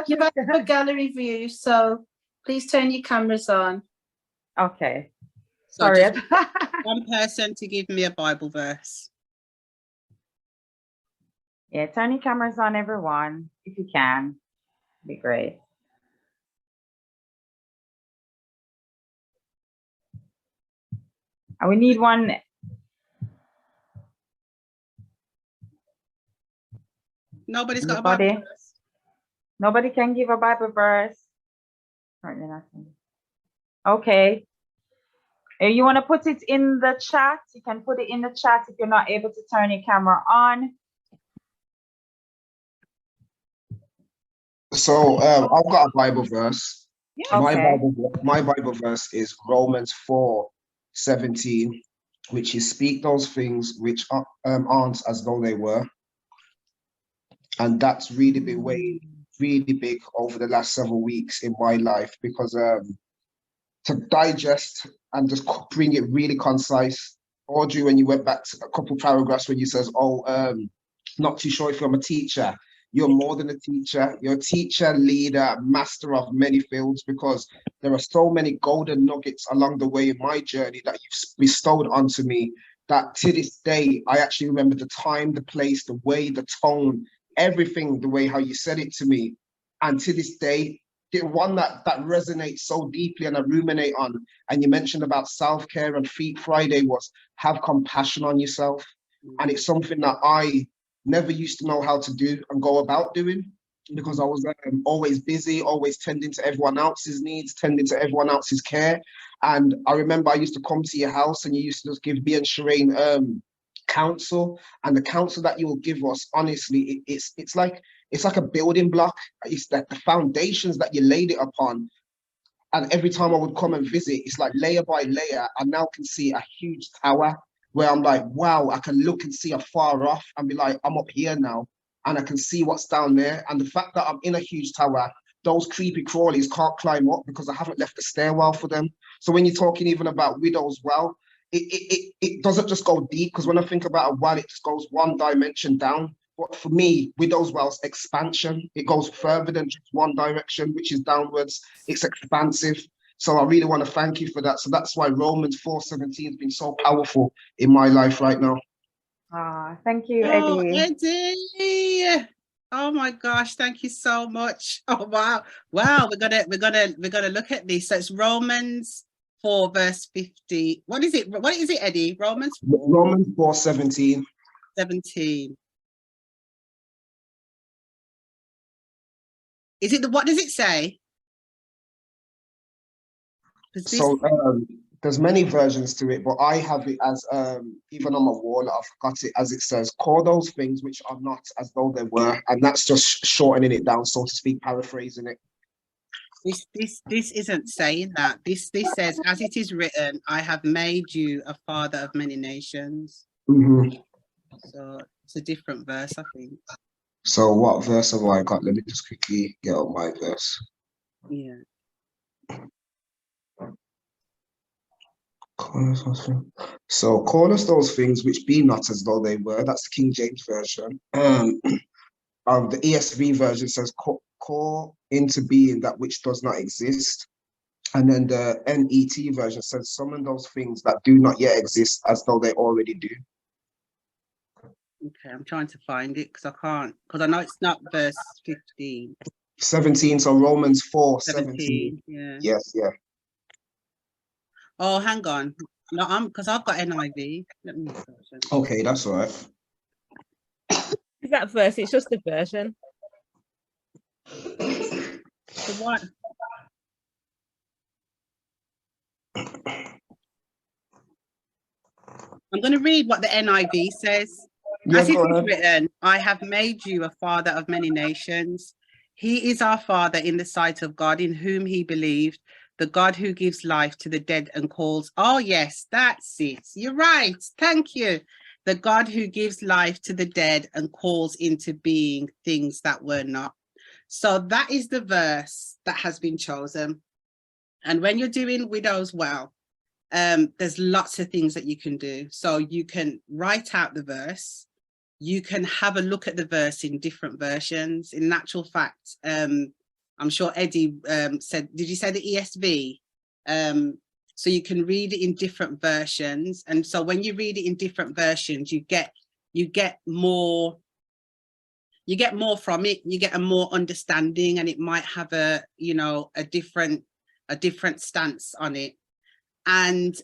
[SPEAKER 3] You've had a gallery view, so please turn your cameras on.
[SPEAKER 1] Okay.
[SPEAKER 2] So
[SPEAKER 1] sorry.
[SPEAKER 2] just one person to give me a Bible verse.
[SPEAKER 1] Yeah, turn your cameras on, everyone, if you can. It'd be great. And we need one.
[SPEAKER 2] Nobody's got a Bible verse.
[SPEAKER 1] Nobody can give a Bible verse. Okay. If you want to put it in the chat, you can put it in the chat if you're not able to turn your camera on.
[SPEAKER 7] So I've got a Bible verse.
[SPEAKER 1] Yeah, okay.
[SPEAKER 7] My Bible verse is Romans 4:17, which is speak those things which aren't as though they were. And that's really been really big over the last several weeks in my life, because to digest and just bring it really concise. Audrey, when you went back to a couple paragraphs when you says, not too sure if I'm a teacher. You're more than a teacher. You're a teacher, leader, master of many fields, because there are so many golden nuggets along the way in my journey that you've bestowed onto me, that to this day, I actually remember the time, the place, the way, the tone, everything, the way how you said it to me. And to this day, the one that resonates so deeply and I ruminate on, and you mentioned about self-care and Feet Friday, was have compassion on yourself. And it's something that I never used to know how to do and go about doing, because I was always busy, always tending to everyone else's needs, tending to everyone else's care. And I remember I used to come to your house and you used to just give me and Shireen counsel, and the counsel that you will give us, honestly, it's like a building block. It's that the foundations that you laid it upon. And every time I would come and visit, it's like layer by layer, I now can see a huge tower where I'm like, wow, I can look and see afar off and be like, I'm up here now, and I can see what's down there. And the fact that I'm in a huge tower, those creepy crawlies can't climb up because I haven't left a stairwell for them. So when you're talking even about widows' well, it doesn't just go deep, because when I think about a well, it just goes one dimension down. But for me, Widow's Well's expansion, it goes further than just one direction, which is downwards. It's expansive. So I really want to thank you for that. So that's why Romans 4:17 has been so powerful in my life right now.
[SPEAKER 1] Thank you,
[SPEAKER 2] Oh,
[SPEAKER 1] Eddie.
[SPEAKER 2] Eddie. Oh my gosh, thank you so much. Oh wow. Wow, we're gonna look at this. So it's Romans 4 verse 50. What is it, Eddie? Romans
[SPEAKER 7] 4:17.
[SPEAKER 2] 17. Is it what does it say?
[SPEAKER 7] So there's many versions to it, but I have it as even on my wall, I've got it as it says, call those things which are not as though they were, and that's just shortening it down, so to speak, paraphrasing it.
[SPEAKER 2] This isn't saying that. This says, as it is written, I have made you a father of many nations.
[SPEAKER 7] Mm-hmm.
[SPEAKER 2] So it's a different verse, I think.
[SPEAKER 7] So what verse have I got? Let me just quickly get up my verse.
[SPEAKER 2] Yeah.
[SPEAKER 7] So call us those things which be not as though they were. That's the King James version. The ESV version says call into being that which does not exist. And then the NET version says summon those things that do not yet exist as though they already do.
[SPEAKER 2] Okay, I'm trying to find it because I can't, because I know it's not verse 15.
[SPEAKER 7] 17, so Romans 4:17.
[SPEAKER 2] Yeah.
[SPEAKER 7] Yes, yeah.
[SPEAKER 2] Oh, hang on. No, because I've got NIV. Let me search.
[SPEAKER 7] Okay, that's all right.
[SPEAKER 5] Is that verse? It's just a version.
[SPEAKER 2] The one. I'm going to read what the NIV says.
[SPEAKER 7] Yeah,
[SPEAKER 2] as it
[SPEAKER 7] go
[SPEAKER 2] is
[SPEAKER 7] ahead.
[SPEAKER 2] written, I have made you a father of many nations. He is our father in the sight of God, in whom he believed, the God who gives life to the dead and calls. Oh, yes, that's it. You're right. Thank you. The God who gives life to the dead and calls into being things that were not. So that is the verse that has been chosen. And when you're doing Widow's Well, there's lots of things that you can do. So you can write out the verse. You can have a look at the verse in different versions. In actual fact, I'm sure Eddie said, did you say the ESV? So you can read it in different versions. And so when you read it in different versions, you get more from it. You get a more understanding, and it might have a different stance on it. And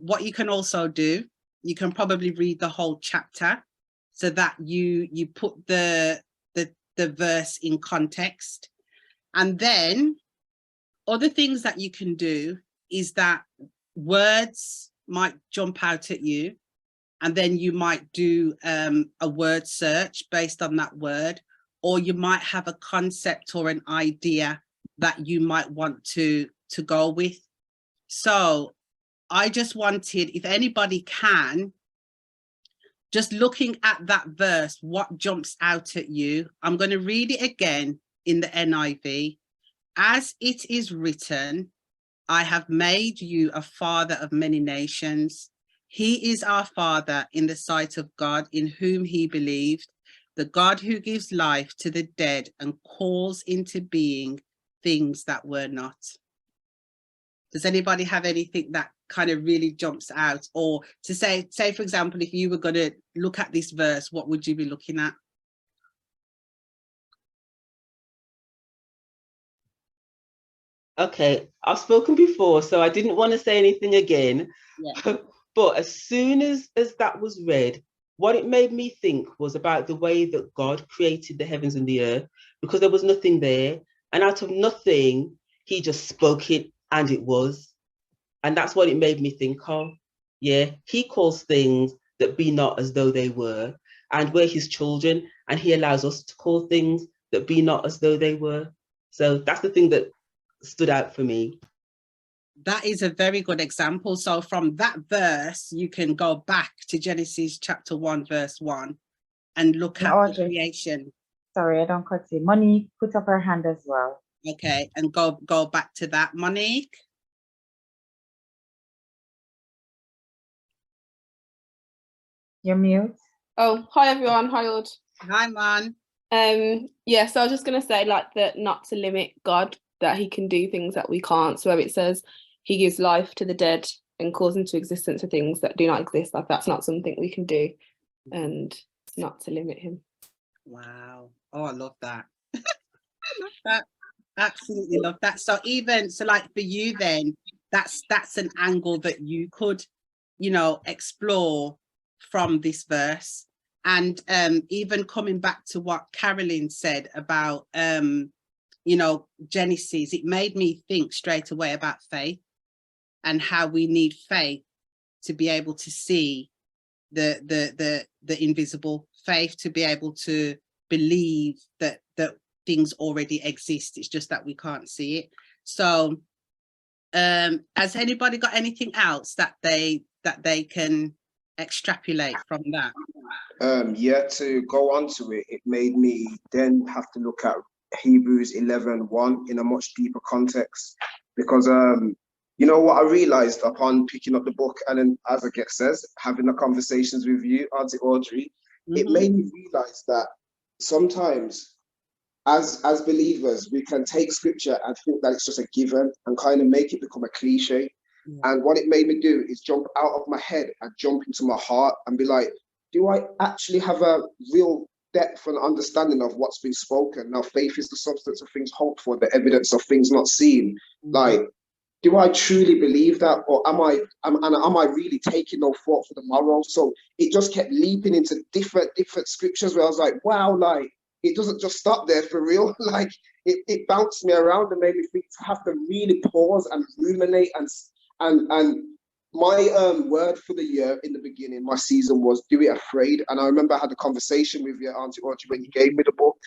[SPEAKER 2] what you can also do, you can probably read the whole chapter so that you put the verse in context. And then other things that you can do is that words might jump out at you, and then you might do a word search based on that word, or you might have a concept or an idea that you might want to go with. So I just wanted, if anybody can, just looking at that verse, what jumps out at you? I'm going to read it again in the NIV. As it is written, I have made you a father of many nations. He is our father in the sight of God, in whom he believed, the God who gives life to the dead and calls into being things that were not. Does anybody have anything that kind of really jumps out? Or to say, for example, if you were going to look at this verse, what would you be looking at?
[SPEAKER 6] Okay, I've spoken before, so I didn't want to say anything again. Yeah. But as soon as that was read, what it made me think was about the way that God created the heavens and the earth, because there was nothing there. And out of nothing, he just spoke it and it was. And that's what it made me think of. Yeah, he calls things that be not as though they were. And we're his children, and he allows us to call things that be not as though they were. So that's the thing that stood out for me.
[SPEAKER 2] That is a very good example. So from that verse, you can go back to Genesis chapter 1, verse 1, and look at
[SPEAKER 1] Audrey,
[SPEAKER 2] the creation.
[SPEAKER 1] Sorry, I don't cut you. Monique put up her hand as well.
[SPEAKER 2] Okay, and go back to that. Monique?
[SPEAKER 1] You're mute.
[SPEAKER 8] Oh, hi everyone. Hi, Aud.
[SPEAKER 2] Hi, man.
[SPEAKER 8] Yeah, so I was just gonna say like that not to limit God, that he can do things that we can't. So where it says he gives life to the dead and calls into existence for things that do not exist, like that's not something we can do, and not to limit him.
[SPEAKER 2] Wow. Oh, I love that. I love that. Absolutely love that. So even so, like for you, then that's an angle that you could, explore from this verse. And even coming back to what Carolyn said about Genesis, it made me think straight away about faith and how we need faith to be able to see the invisible, faith to be able to believe that things already exist. It's just that we can't see it. So has anybody got anything else that they can extrapolate from that?
[SPEAKER 7] Yeah, to go on to it, it made me then have to look at Hebrews 11:1 in a much deeper context, because what I realized upon picking up the book, and then as Aget says, having the conversations with you, Auntie Audrey, it made me realize that sometimes as believers, we can take scripture and think that it's just a given and kind of make it become a cliche. And what it made me do is jump out of my head and jump into my heart and be like, do I actually have a real depth and understanding of what's been spoken? Now, faith is the substance of things hoped for, the evidence of things not seen. Like, do I truly believe that, or am I really taking no thought for the morrow? So it just kept leaping into different scriptures where I was like, wow, like it doesn't just stop there for real. Like it bounced me around and made me think to have to really pause and ruminate and my word for the year in the beginning, my season was do it afraid. And I remember I had a conversation with your Auntie Audrey when you gave me the book.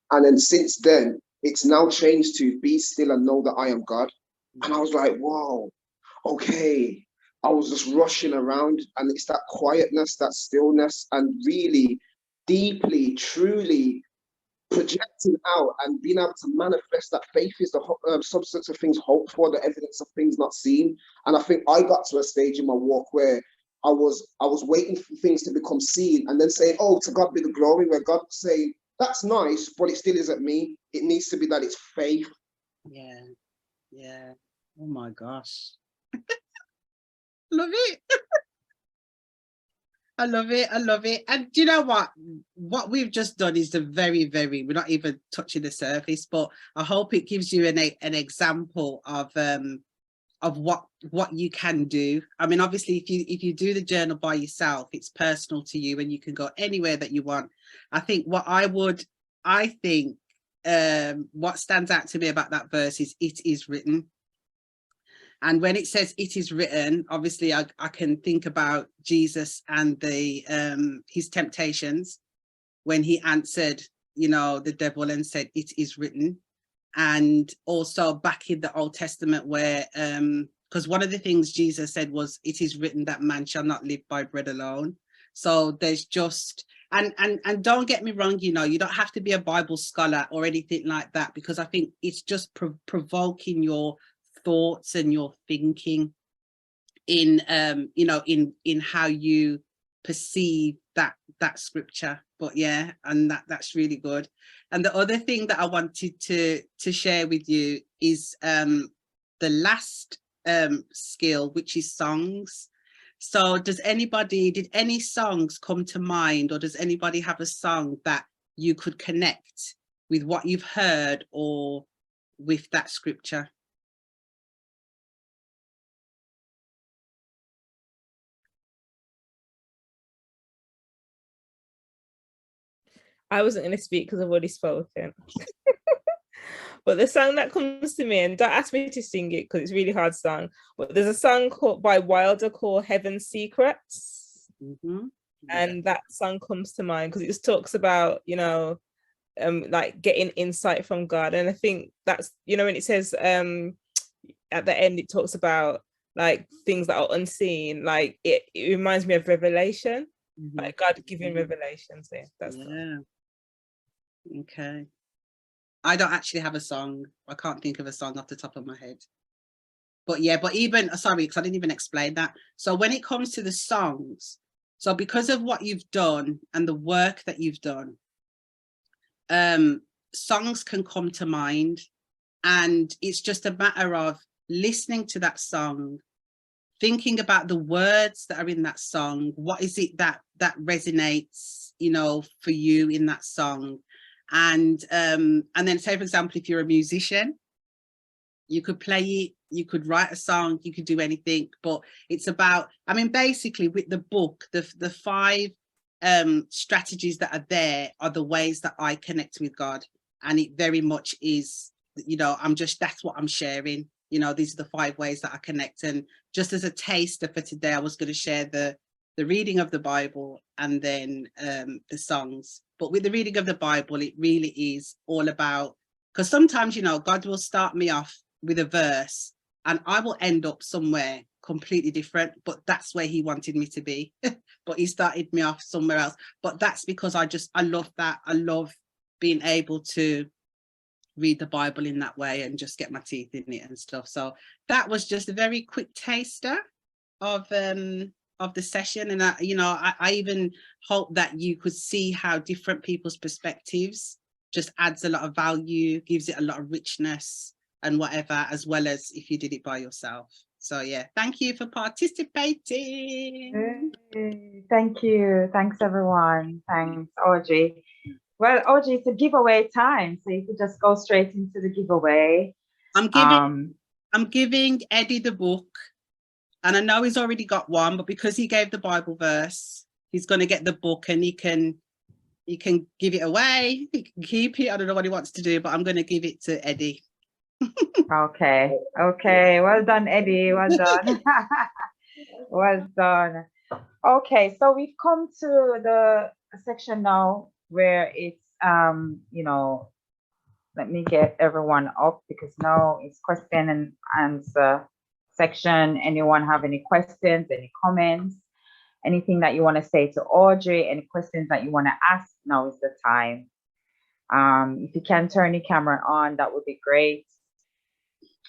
[SPEAKER 7] And then since then, it's now changed to be still and know that I am God. And I was like, wow, okay. I was just rushing around, and it's that quietness, that stillness, and really deeply, truly projecting out and being able to manifest that faith is the substance of things hoped for, the evidence of things not seen. And I think I got to a stage in my walk where I was waiting for things to become seen and then saying, oh, to God be the glory, where God was saying, that's nice, but it still isn't me. It needs to be that it's faith.
[SPEAKER 2] Yeah. Oh my gosh. Love it. I love it. And do you know what we've just done is we're not even touching the surface, but I hope it gives you an example of what you can do. I mean, obviously if you do the journal by yourself, it's personal to you and you can go anywhere that you want. I think what stands out to me about that verse is it is written. And when it says it is written, obviously I can think about Jesus and his temptations when he answered, the devil and said, it is written. And also back in the Old Testament where, because one of the things Jesus said was, it is written that man shall not live by bread alone. So there's just, and don't get me wrong, you don't have to be a Bible scholar or anything like that, because I think it's just provoking your thoughts and your thinking in in how you perceive that scripture. But yeah, and that's really good. And the other thing that I wanted to share with you is the last skill, which is songs. So did any songs come to mind, or does anybody have a song that you could connect with what you've heard or with that scripture?
[SPEAKER 5] I wasn't going to speak because I've already spoken. But the song that comes to me, and don't ask me to sing it because it's a really hard song, but there's a song by Wilder called Heaven's Secrets. And that song comes to mind because it just talks about, like getting insight from God. And I think that's, when it says at the end, it talks about like things that are unseen, like it reminds me of Revelation, like God giving revelations. So that's
[SPEAKER 2] okay. I don't actually have a song. I can't think of a song off the top of my head. But yeah, sorry, because I didn't even explain that. So when it comes to the songs, so because of what you've done and the work that you've done, songs can come to mind, and it's just a matter of listening to that song, thinking about the words that are in that song. What is it that resonates, you know, for you in that song? And then, say for example, if you're a musician, you could play it, you could write a song, you could do anything. But it's about, I mean, basically with the book, the 5 strategies that are there are the ways that I connect with God. And it very much is, you know, that's what I'm sharing. You know, these are the 5 ways that I connect. And just as a taster for today, I was going to share the reading of the Bible and then the songs. But with the reading of the Bible, it really is all about, because sometimes, you know, God will start me off with a verse and I will end up somewhere completely different, but that's where he wanted me to be. But he started me off somewhere else. But that's because I love that. I love being able to read the Bible in that way and just get my teeth in it and stuff. So that was just a very quick taster of the session. And I even hope that you could see how different people's perspectives just adds a lot of value, gives it a lot of richness and whatever, as well as if you did it by yourself. So yeah, thank you for participating.
[SPEAKER 1] Thank you. Thanks everyone. Thanks, Audrey. Well, Audrey, it's a giveaway time, so you could just go straight into the giveaway.
[SPEAKER 2] I'm giving Eddie the book, and I know he's already got one, but because he gave the Bible verse, he's going to get the book and he can give it away. He can keep it. I don't know what he wants to do, but I'm going to give it to Eddie.
[SPEAKER 1] Okay. Well done, Eddie. Well done. Well done. Okay, so we've come to the section now where it's let me get everyone up, because now it's question and answer section. Anyone have any questions, any comments, anything that you want to say to Audrey, any questions that you want to ask? Now is the time. If you can turn your camera on, that would be great.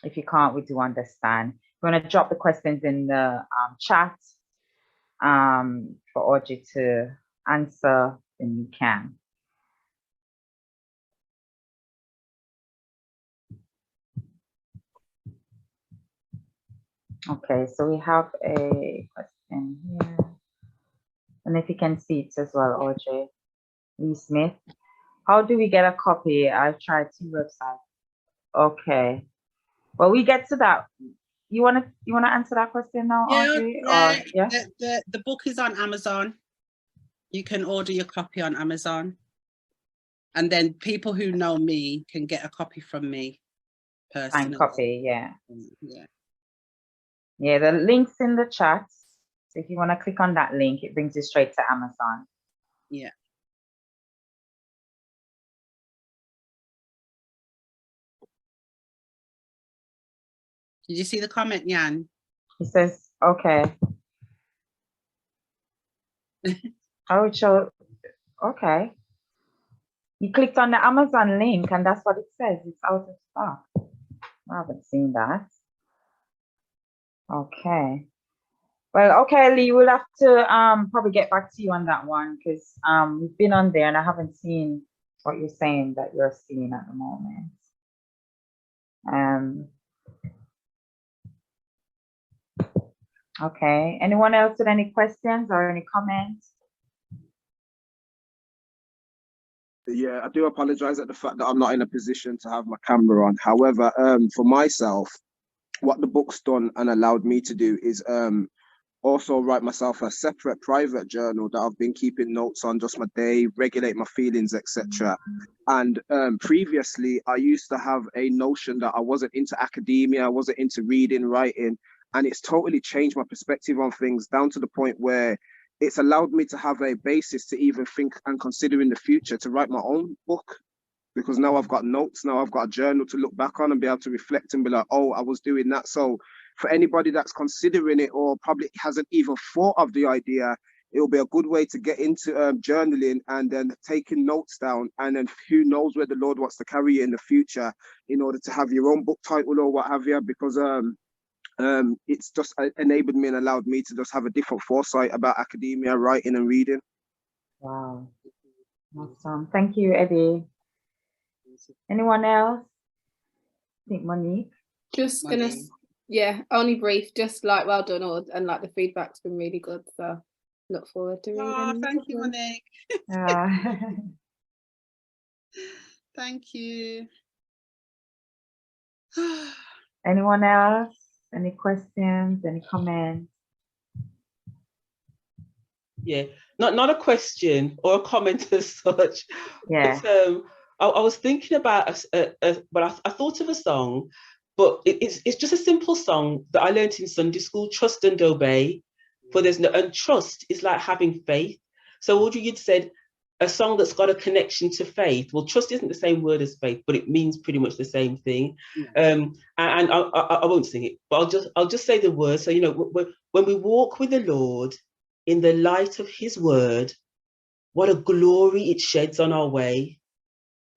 [SPEAKER 1] If you can't, we do understand. If you want to drop the questions in the chat for Audrey to answer, then you can. Okay, so we have a question here. And if you can see it as well, Audrey. Lee Smith. How do we get a copy? I've tried 2 websites. Okay. Well, we get to that. You wanna answer that question now, Audrey?
[SPEAKER 2] Yeah. The book is on Amazon. You can order your copy on Amazon. And then people who know me can get a copy from me personally.
[SPEAKER 1] Signed copy, yeah.
[SPEAKER 2] Yeah.
[SPEAKER 1] Yeah, the link's in the chat. So if you want to click on that link, it brings you straight to Amazon.
[SPEAKER 2] Yeah. Did you see the comment, Jan?
[SPEAKER 1] He says, okay. Oh, so, okay. You clicked on the Amazon link and that's what it says. It's out of stock. I haven't seen that. Okay. Well, okay, Lee, we'll have to probably get back to you on that one, because we've been on there and I haven't seen what you're saying that you're seeing at the moment. Okay, anyone else with any questions or any comments?
[SPEAKER 7] Yeah, I do apologize at the fact that I'm not in a position to have my camera on. However, for myself, what the book's done and allowed me to do is also write myself a separate private journal that I've been keeping notes on, just my day, regulate my feelings, etc. And previously, I used to have a notion that I wasn't into academia, I wasn't into reading, writing, and it's totally changed my perspective on things, down to the point where it's allowed me to have a basis to even think and consider in the future to write my own book, because now I've got notes, now I've got a journal to look back on and be able to reflect and be like, oh, I was doing that. So for anybody that's considering it or probably hasn't even thought of the idea, it will be a good way to get into journaling and then taking notes down, and then who knows where the Lord wants to carry you in the future in order to have your own book title or what have you, because it's just enabled me and allowed me to just have a different foresight about academia, writing and reading.
[SPEAKER 1] Wow. Awesome. Thank you, Eddie. Anyone else? I think Monique.
[SPEAKER 8] Just gonna, yeah, only brief. Just like well done, and like the feedback's been really good. So look forward to reading.
[SPEAKER 2] Oh, thank you, Monique. Thank you.
[SPEAKER 1] Anyone else? Any questions? Any comments?
[SPEAKER 6] Yeah, not a question or a comment as such.
[SPEAKER 1] Yeah.
[SPEAKER 6] But, I was thinking about but I thought of a song, but it's just a simple song that I learned in Sunday school. Trust and obey, for there's no, and trust is like having faith. So Audrey, you'd said a song that's got a connection to faith. Well, trust isn't the same word as faith, but it means pretty much the same thing. And I won't sing it, but I'll just say the words. So when we walk with the Lord in the light of His word, what a glory it sheds on our way.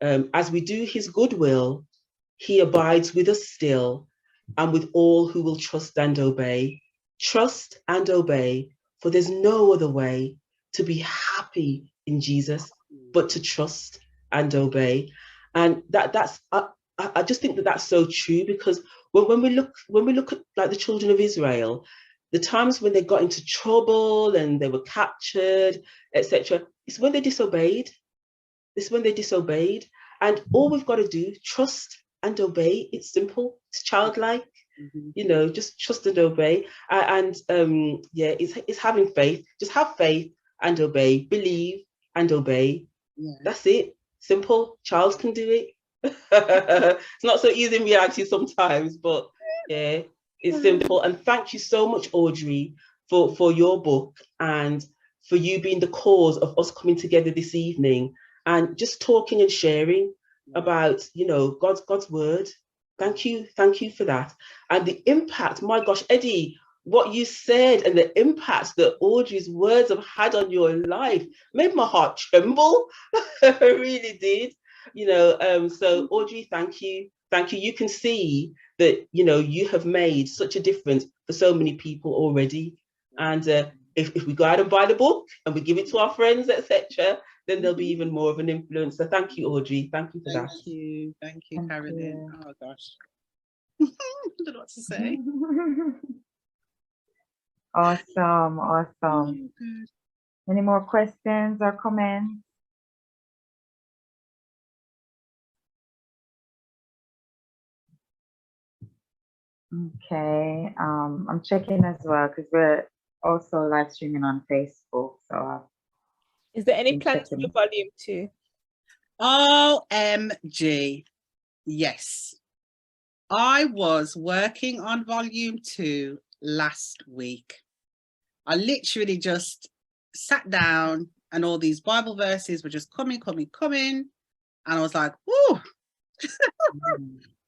[SPEAKER 6] As we do His good will, He abides with us still, and with all who will trust and obey. Trust and obey, for there's no other way to be happy in Jesus but to trust and obey. And I just think that that's so true, because when we look at like the children of Israel, the times when they got into trouble and they were captured, etc., it's when they disobeyed. It's when they disobeyed. And all we've got to do, trust and obey. It's simple. It's childlike. Just trust and obey. It's having faith. Just have faith and obey. Believe and obey.
[SPEAKER 2] Yeah.
[SPEAKER 6] That's it. Simple. Child can do it. It's not so easy in reality sometimes, but yeah, it's simple. And thank you so much, Audrey, for your book, and for you being the cause of us coming together this evening and just talking and sharing about God's word. Thank you for that. And the impact, my gosh, Eddie, what you said and the impact that Audrey's words have had on your life made my heart tremble. It really did. So Audrey, thank you. You can see that you have made such a difference for so many people already. And if we go out and buy the book and we give it to our friends, etc., then there'll be even more of an influence. So thank you, Audrey. Thank you for that.
[SPEAKER 2] Thank you, Carolyn. Oh gosh. I don't know what to say.
[SPEAKER 1] Awesome. Any more questions or comments? Okay, I'm checking as well because we're also live streaming on Facebook. So,
[SPEAKER 5] is there any plans for volume 2?
[SPEAKER 2] OMG, yes. I was working on volume 2 last week. I literally just sat down and all these Bible verses were just coming. And I was like, whoo.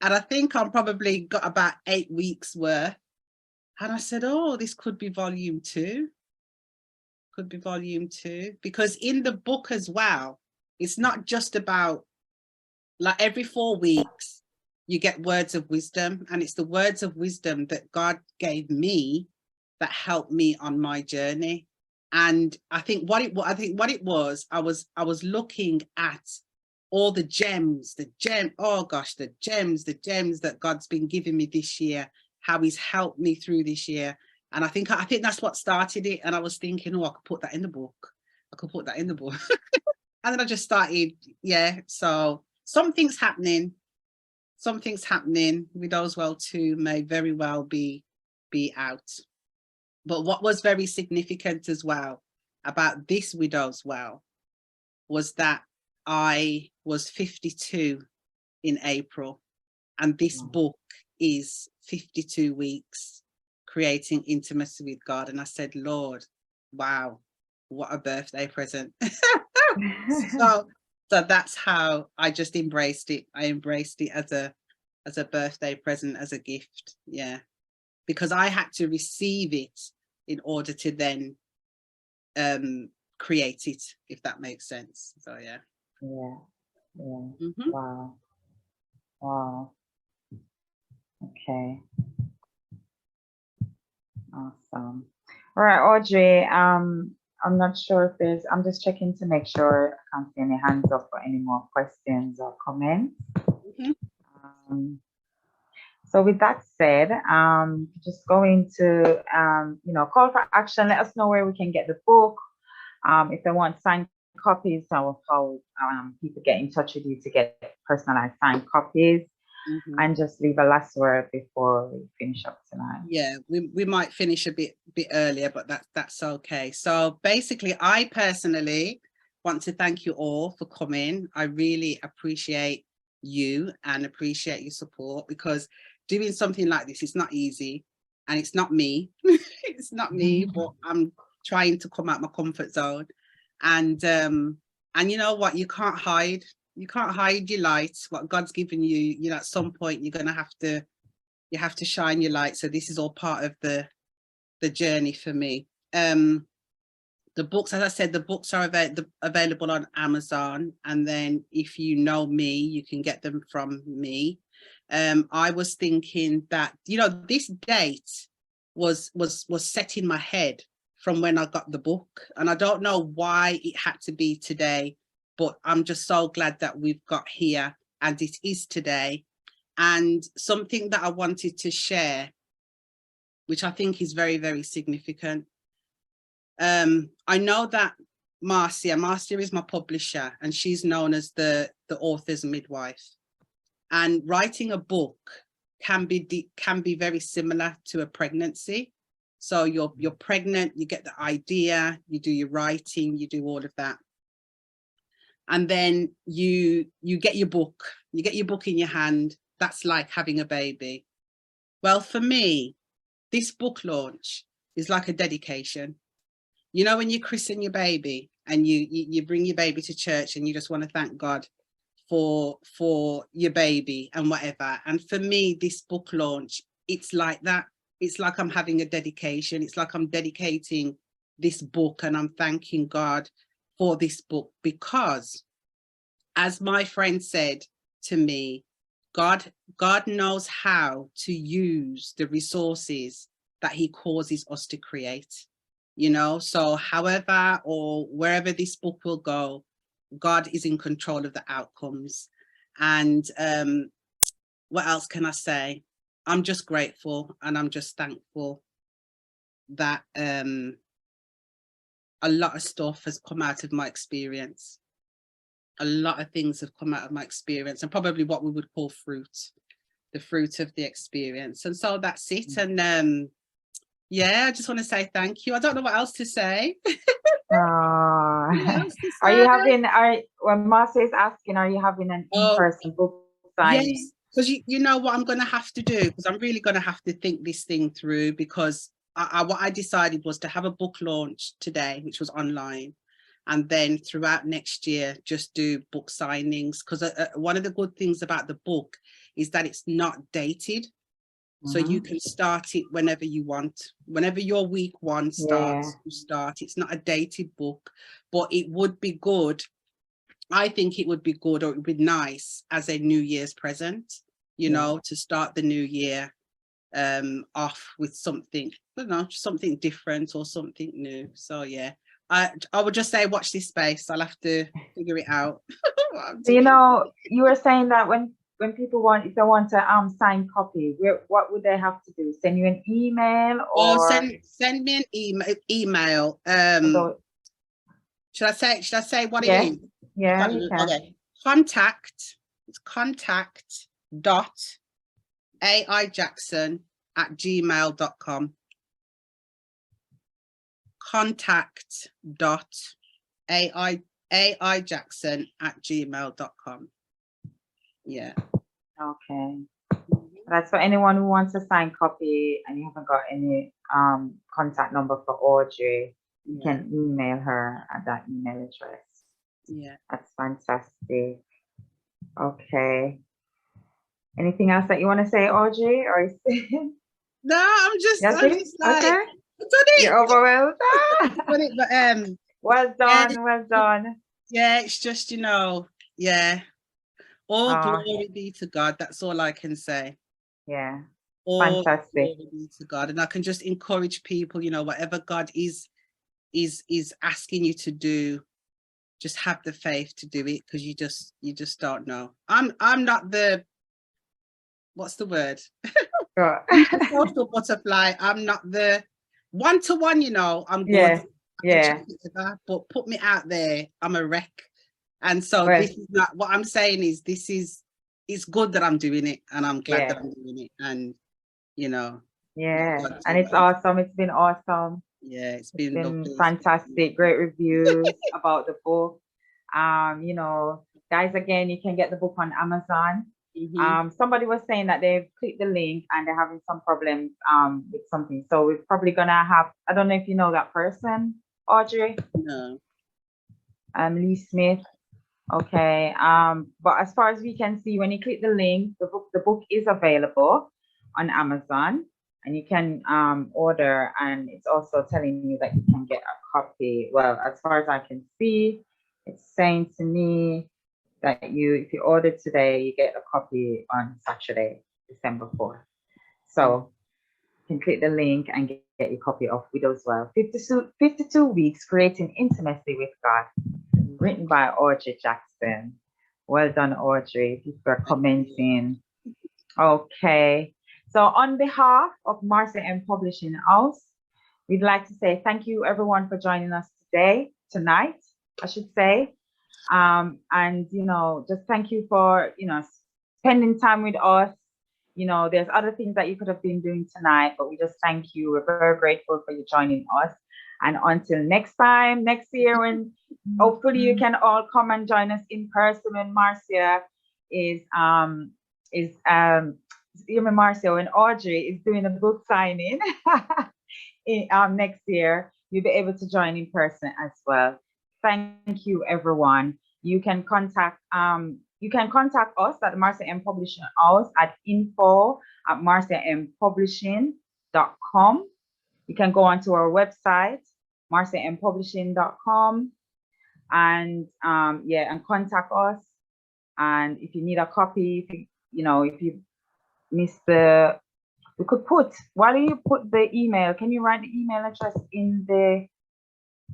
[SPEAKER 2] And I think I'm probably got about 8 weeks worth. And I said, oh, this could be volume 2. Could be volume 2. Because in the book as well, it's not just about, like every 4 weeks, you get words of wisdom. And it's the words of wisdom that God gave me that helped me on my journey. And I think what it was, I was looking at all the gems that God's been giving me this year, how He's helped me through this year. And I think that's what started it. And I was thinking, oh, I could put that in the book. And then I just started, so something's happening. Widow's Well 2 may very well be out. But what was very significant as well about this Widow's Well was that I was 52 in April, and this book is 52 weeks creating intimacy with God. And I said, Lord, wow, what a birthday present. So that's how I just embraced it. I embraced it as a birthday present, as a gift. Yeah. Because I had to receive it in order to then create it, if that makes sense. So yeah.
[SPEAKER 1] Mm-hmm. Wow. Okay. Awesome. All right, Audrey, I'm not sure if there's, I'm just checking to make sure I can't see any hands up for any more questions or comments. So with that said, just going to, call for action. Let us know where we can get the book. If they want signed copies, how people get in touch with you to get personalized signed copies. And just leave a last word before we finish up tonight.
[SPEAKER 2] Yeah, we might finish a bit earlier, but that's okay. So basically, I personally want to thank you all for coming. I really appreciate you and appreciate your support, because doing something like this is not easy, and it's not me. It's not me, but I'm trying to come out my comfort zone. And you know what? You can't hide your light, what God's given you. You know, at some point you're gonna have to shine your light. So this is all part of the journey for me. The books, as I said, the books are available on Amazon, and then if you know me, you can get them from me. I was thinking that, you know, this date was set in my head from when I got the book, and I don't know why it had to be today, but I'm just so glad that we've got here and it is today. And something that I wanted to share, which I think is very, very significant. I know that Marcia is my publisher, and she's known as the author's midwife. And writing a book can be very similar to a pregnancy. So you're pregnant, you get the idea, you do your writing, you do all of that. And then you get your book, in your hand. That's like having a baby. Well, for me, this book launch is like a dedication. You know, when you christen your baby and you bring your baby to church and you just want to thank God for your baby and whatever. And for me, this book launch, it's like that. It's like I'm having a dedication. It's like I'm dedicating this book, and I'm thanking God for this book, because as my friend said to me, God knows how to use the resources that he causes us to create, you know. So however or wherever this book will go, God is in control of the outcomes. And what else can I say? I'm just grateful, and I'm just thankful that a lot of stuff has come out of my experience. A lot of things have come out of my experience, and probably what we would call the fruit of the experience. And so that's it. And yeah, I just want to say thank you. I don't know what else to say.
[SPEAKER 1] Are you having, when Marcia is asking, are you having an in-person book signing?
[SPEAKER 2] Yes, because you know what I'm going to have to do, because I'm really going to have to think this thing through, because what I decided was to have a book launch today, which was online, and then throughout next year just do book signings, because one of the good things about the book is that it's not dated. So you can start it whenever you want. Whenever your week one starts, you start. It's not a dated book, but it would be good. I think it would be good, or it would be nice as a New Year's present, you know, to start the new year off with something, I don't know, something different or something new. So yeah, I would just say watch this space. I'll have to figure it out.
[SPEAKER 1] So, you know, you were saying that when people if they want to sign copy, what would they have to do? Send you an email, or
[SPEAKER 2] send me an email. Should I say what it is?
[SPEAKER 1] Yeah, you can.
[SPEAKER 2] Okay. contact.aijackson@gmail.com. contact.aijackson@gmail.com. Yeah.
[SPEAKER 1] Okay. That's for anyone who wants a signed copy and you haven't got any contact number for Audrey. You can email her at that email address.
[SPEAKER 2] Yeah.
[SPEAKER 1] That's fantastic. Okay. Anything else that you want to say, Audrey? Or
[SPEAKER 2] no, I'm just like,
[SPEAKER 1] okay.
[SPEAKER 2] I've done it.
[SPEAKER 1] You're overwhelmed.
[SPEAKER 2] But
[SPEAKER 1] well done.
[SPEAKER 2] Yeah, it's just, you know, all glory be to God. That's all I can say.
[SPEAKER 1] Yeah.
[SPEAKER 2] All
[SPEAKER 1] fantastic.
[SPEAKER 2] glory be to God. And I can just encourage people, you know, whatever God is is asking you to do, just have the faith to do it, because you just don't know. I'm not the, what's the word? Social butterfly. I'm not the one-to-one, you know. I'm good. But put me out there, I'm a wreck. And so this is not what I'm saying. Is this is, it's good that I'm doing it, and I'm glad that I'm doing it, and you know.
[SPEAKER 1] And it's awesome. It's been awesome.
[SPEAKER 2] It's been
[SPEAKER 1] fantastic. Great reviews about the book. You know, guys, again, you can get the book on Amazon. Somebody was saying that they've clicked the link and they're having some problems with something. So we're probably gonna have, I don't know if you know that person, Audrey.
[SPEAKER 2] No.
[SPEAKER 1] Lee Smith. Okay. But as far as we can see, when you click the link, the book is available on Amazon, and you can order, and it's also telling you that you can get a copy. Well, as far as I can see, it's saying to me that if you order today, you get a copy on Saturday, December 4th. So you can click the link and get your copy of Widow's Well. 52 Weeks Creating Intimacy with God, written by Audrey Jackson. Well done, Audrey. People are commenting. Okay. So on behalf of Marcia M. Publishing House, we'd like to say thank you everyone for joining us tonight, I should say. And, you know, just thank you for, you know, spending time with us. You know, there's other things that you could have been doing tonight, but we just thank you. We're very grateful for you joining us. And until next time, next year, when hopefully you can all come and join us in person when Marcia Marcia and Audrey is doing a book signing next year, you'll be able to join in person as well. Thank you, everyone. You can contact us at Marcia M Publishing House at info@marciampublishing.com. You can go onto our website, marciampublishing.com, and and contact us. And if you need a copy, if you missed we could put, while you put the email, can you write the email address in the,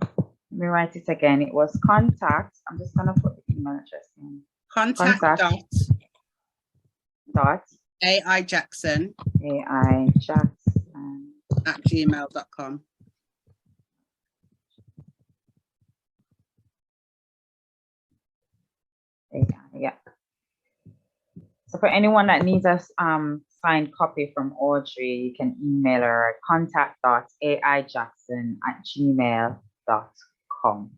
[SPEAKER 1] let me write it again. It was contact. I'm just gonna put the email address in.
[SPEAKER 2] Contact
[SPEAKER 1] dot
[SPEAKER 2] AI Jackson at gmail.com.
[SPEAKER 1] Yeah. So for anyone that needs a signed copy from Audrey, you can email her at contact.aijackson@gmail.com.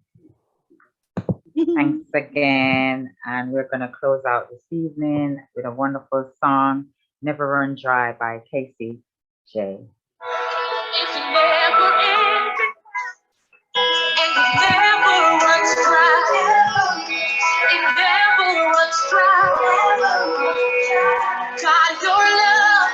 [SPEAKER 1] Thanks again. And we're going to close out this evening with a wonderful song, Never Run Dry by Casey J.
[SPEAKER 9] It's never ending, and it never runs dry. It never runs dry. God, your love.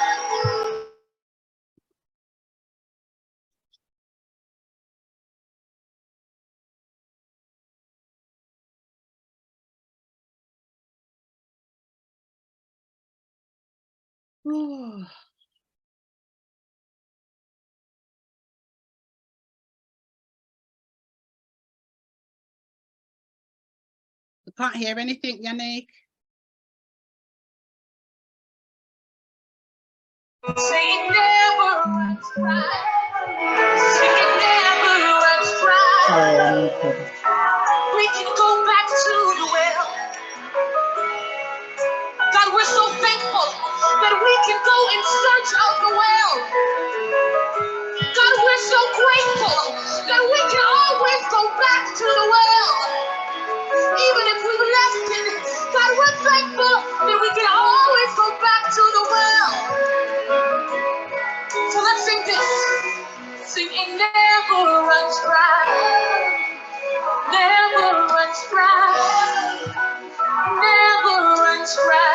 [SPEAKER 2] I can't hear anything, Yannick.
[SPEAKER 9] Say it never runs dry. Say it never runs dry. We can go back to the well. God, we're so thankful that we can go in search of the well. God, we're so grateful that we can always go back to the well. Even if we've left it, God, we're thankful that we can always go back to the well. So let's sing this. Sing, it never runs dry. Never runs dry. Never runs dry.